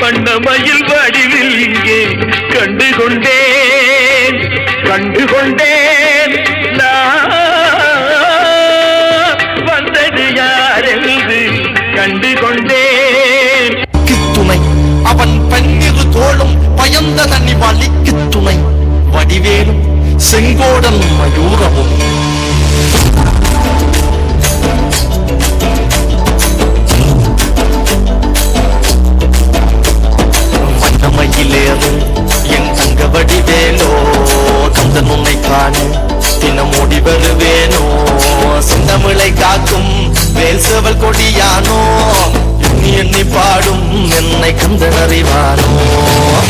வண்ணமயில் வடிவில் இங்கே கண்டுகொண்டேன் கண்டுகொண்டேன் வந்தது யார் என்று கண்டுகொண்டேன். துணை அவன் பன்னிரு தோளும் பயந்த தண்ணி வலிக்கு துணை வடிவேலும் செங்கோடன் மயூரமும் வண்ணமயிலேறும் என் தங்க வடிவேலோ கந்தன் உன்னை காண தினம் ஓடி வருவேனோ செந்தமிழை காக்கும் வேல் சேவல் கொடியானோ எண்ணி எண்ணி பாடும் என்னை கந்தன் அறிவானோ.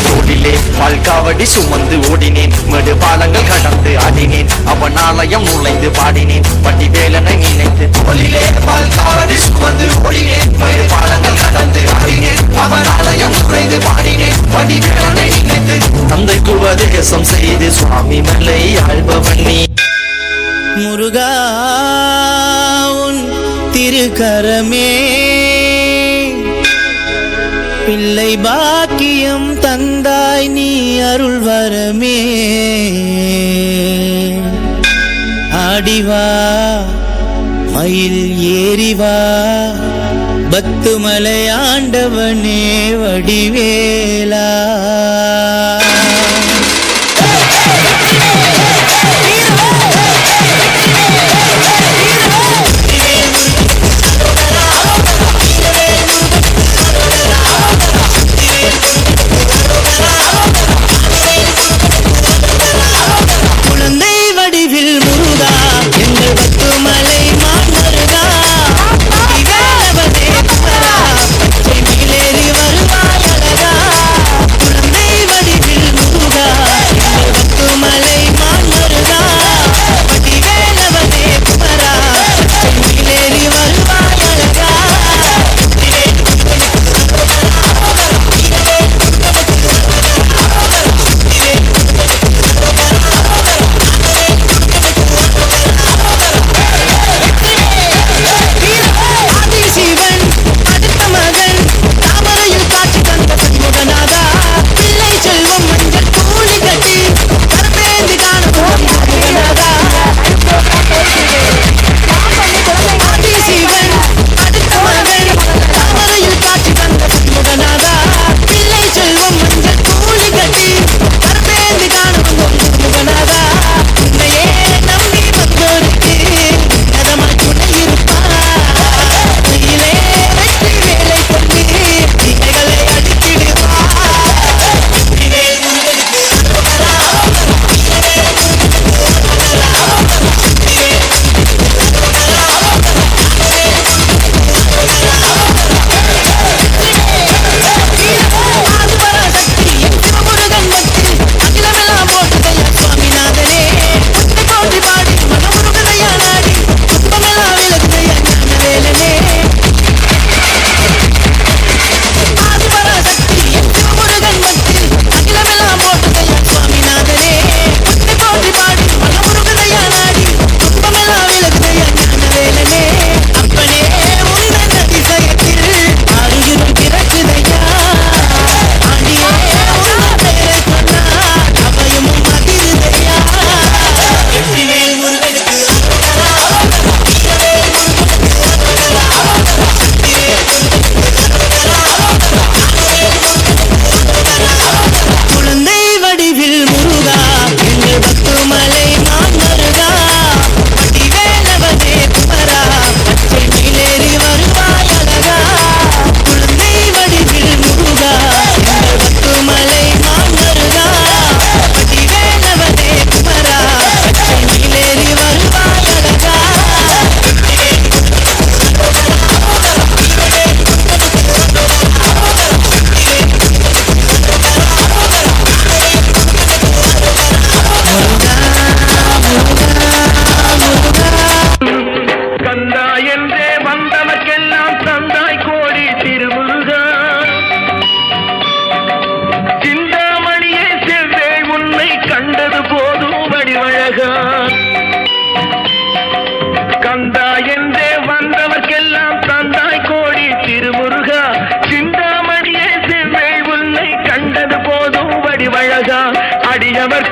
தோளிலே பால்காவடி சுமந்து ஓடினேன் மேடு பாலங்கள் கடந்து ஆடினேன் அவன் ஆலயம் நுழைந்து பாடினேன் வடிவேலனை நினைத்து. தோளிலே பால்காவடி சுமந்து ஓடினேன் மேடு பாலங்கள் கடந்து ஆடினேன் அவன் ஆலயம் நுழைந்து பாடினேன் வடிவேலனை நினைத்து. தந்தைக்கு உபதேசம் செய்து சுவாமி மலை ஆழ்பவன் நீ. முருகா உன் திருக்கரமே பிள்ளை பாக்கியம் தந்தாய் நீ அருள் வரமே. ஆடிவா மயில் ஏறிவா பத்துமலை ஆண்டவனே வடிவேலா. குழந்தை வடிவில் முருகா எங்கள் பத்துமலை மாமருகா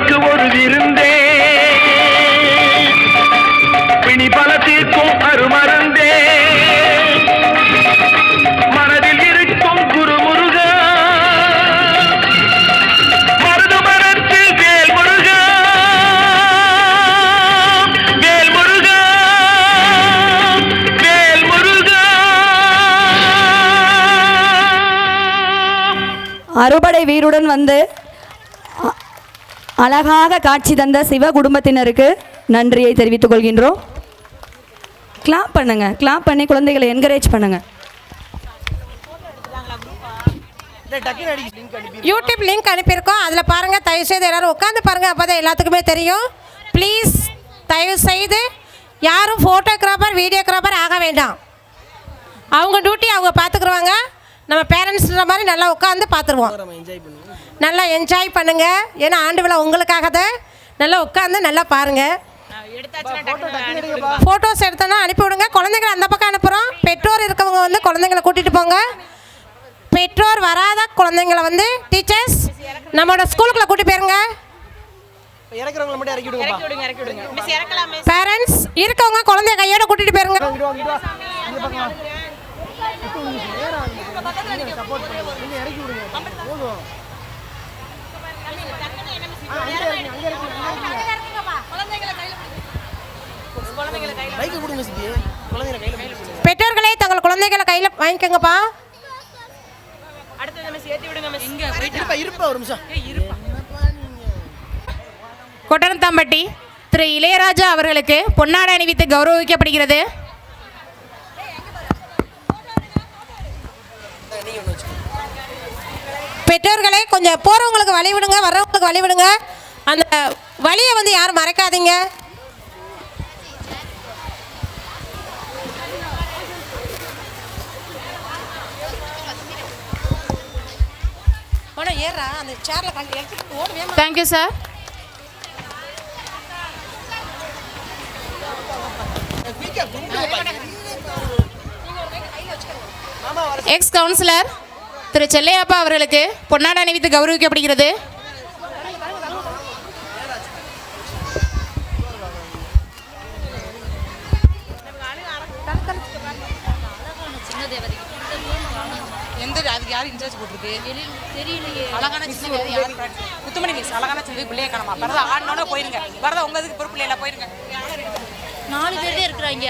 உனக்கு ஒரு விருந்தே பிணி பல தீர்க்கும் அருமருந்தே மனதில் இருக்கும் குருமுருகா மருது மரத்தில் வேல் முருகா வேல் முருகா வேல் முருகா. அறுபடை வீருடன் வந்து அழகாக காட்சி தந்த சிவ குடும்பத்தினருக்கு நன்றியை தெரிவித்துக் கொள்கின்றோம். கிளாப் பண்ணுங்க, கிளாப் பண்ணி குழந்தைகளை என்கரேஜ் பண்ணுங்க. யூடியூப் லிங்க் அனுப்பியிருக்கோம், அதில் பாருங்கள். தயவுசெய்து எல்லோரும் உட்காந்து பாருங்கள், அப்போ தான் எல்லாத்துக்குமே தெரியும். ப்ளீஸ் தயவுசெய்து யாரும் ஃபோட்டோகிராஃபர் வீடியோகிராஃபர் ஆக வேண்டாம். அவங்க டியூட்டி அவங்க பார்த்துக்குருவாங்க. நம்ம பேரண்ட்ஸ்ன்ற மாதிரி நல்லா உட்காந்து பார்த்துருவோம். நல்லா என்ஜாய் பண்ணுங்கள். ஏன்னா ஆண்டு விழா உங்களுக்காக தான். நல்லா உட்காந்து நல்லா பாருங்கள். ஃபோட்டோஸ் எடுத்தோன்னா அனுப்பிவிடுங்க. குழந்தைங்களை அந்த பக்கம் அனுப்புகிறோம். பெற்றோர் இருக்கவங்க வந்து குழந்தைங்களை கூட்டிகிட்டு போங்க. பெற்றோர் வராத குழந்தைங்களை வந்து டீச்சர்ஸ் நம்மளோட ஸ்கூலுக்குள்ளே கூட்டி போயிருங்க. பேரண்ட்ஸ் இருக்கவங்க குழந்தைய கையோட கூட்டிட்டு போயிருங்க. பெற்றோர்களே தங்கள் குழந்தைகளை கையில் வாங்கிக்கோங்கப்பா. கொட்டனத்தாம்பட்டி திரு இளையராஜா அவர்களுக்கு பொன்னாடை அணிவித்து கௌரவிக்கப்படுகிறது. பெற்றோர்களே கொஞ்சம் போகிறவங்களுக்கு வழி விடுங்க, வர்றவங்களுக்கு வழி விடுங்க. அந்த வழியை வந்து யாரும் மறைக்காதீங்க. ஏறா அந்த சேர்ல கண்டு எடுத்துட்டு ஓடுவே. Thank you sir. Ex councillor Thiru Chellaiyappa அவர்களுக்கு பொன்னாடை அணிவித்து கௌரவிக்கப்படுகிறது. அதுக்கு யாரும் இன்சார்ஜ் போட்டிருக்கு தெரியலையே. அழகான சின்ன குத்துமணி மிஸ் அழகான சின்ன பிள்ளைய காணமா வரதா ஆடினோட போயிருங்க. வரதா உங்க இதுக்கு பொறுப்பு இல்லை, போயிருங்க. 4 பேர் தான் இருக்கிறாங்க.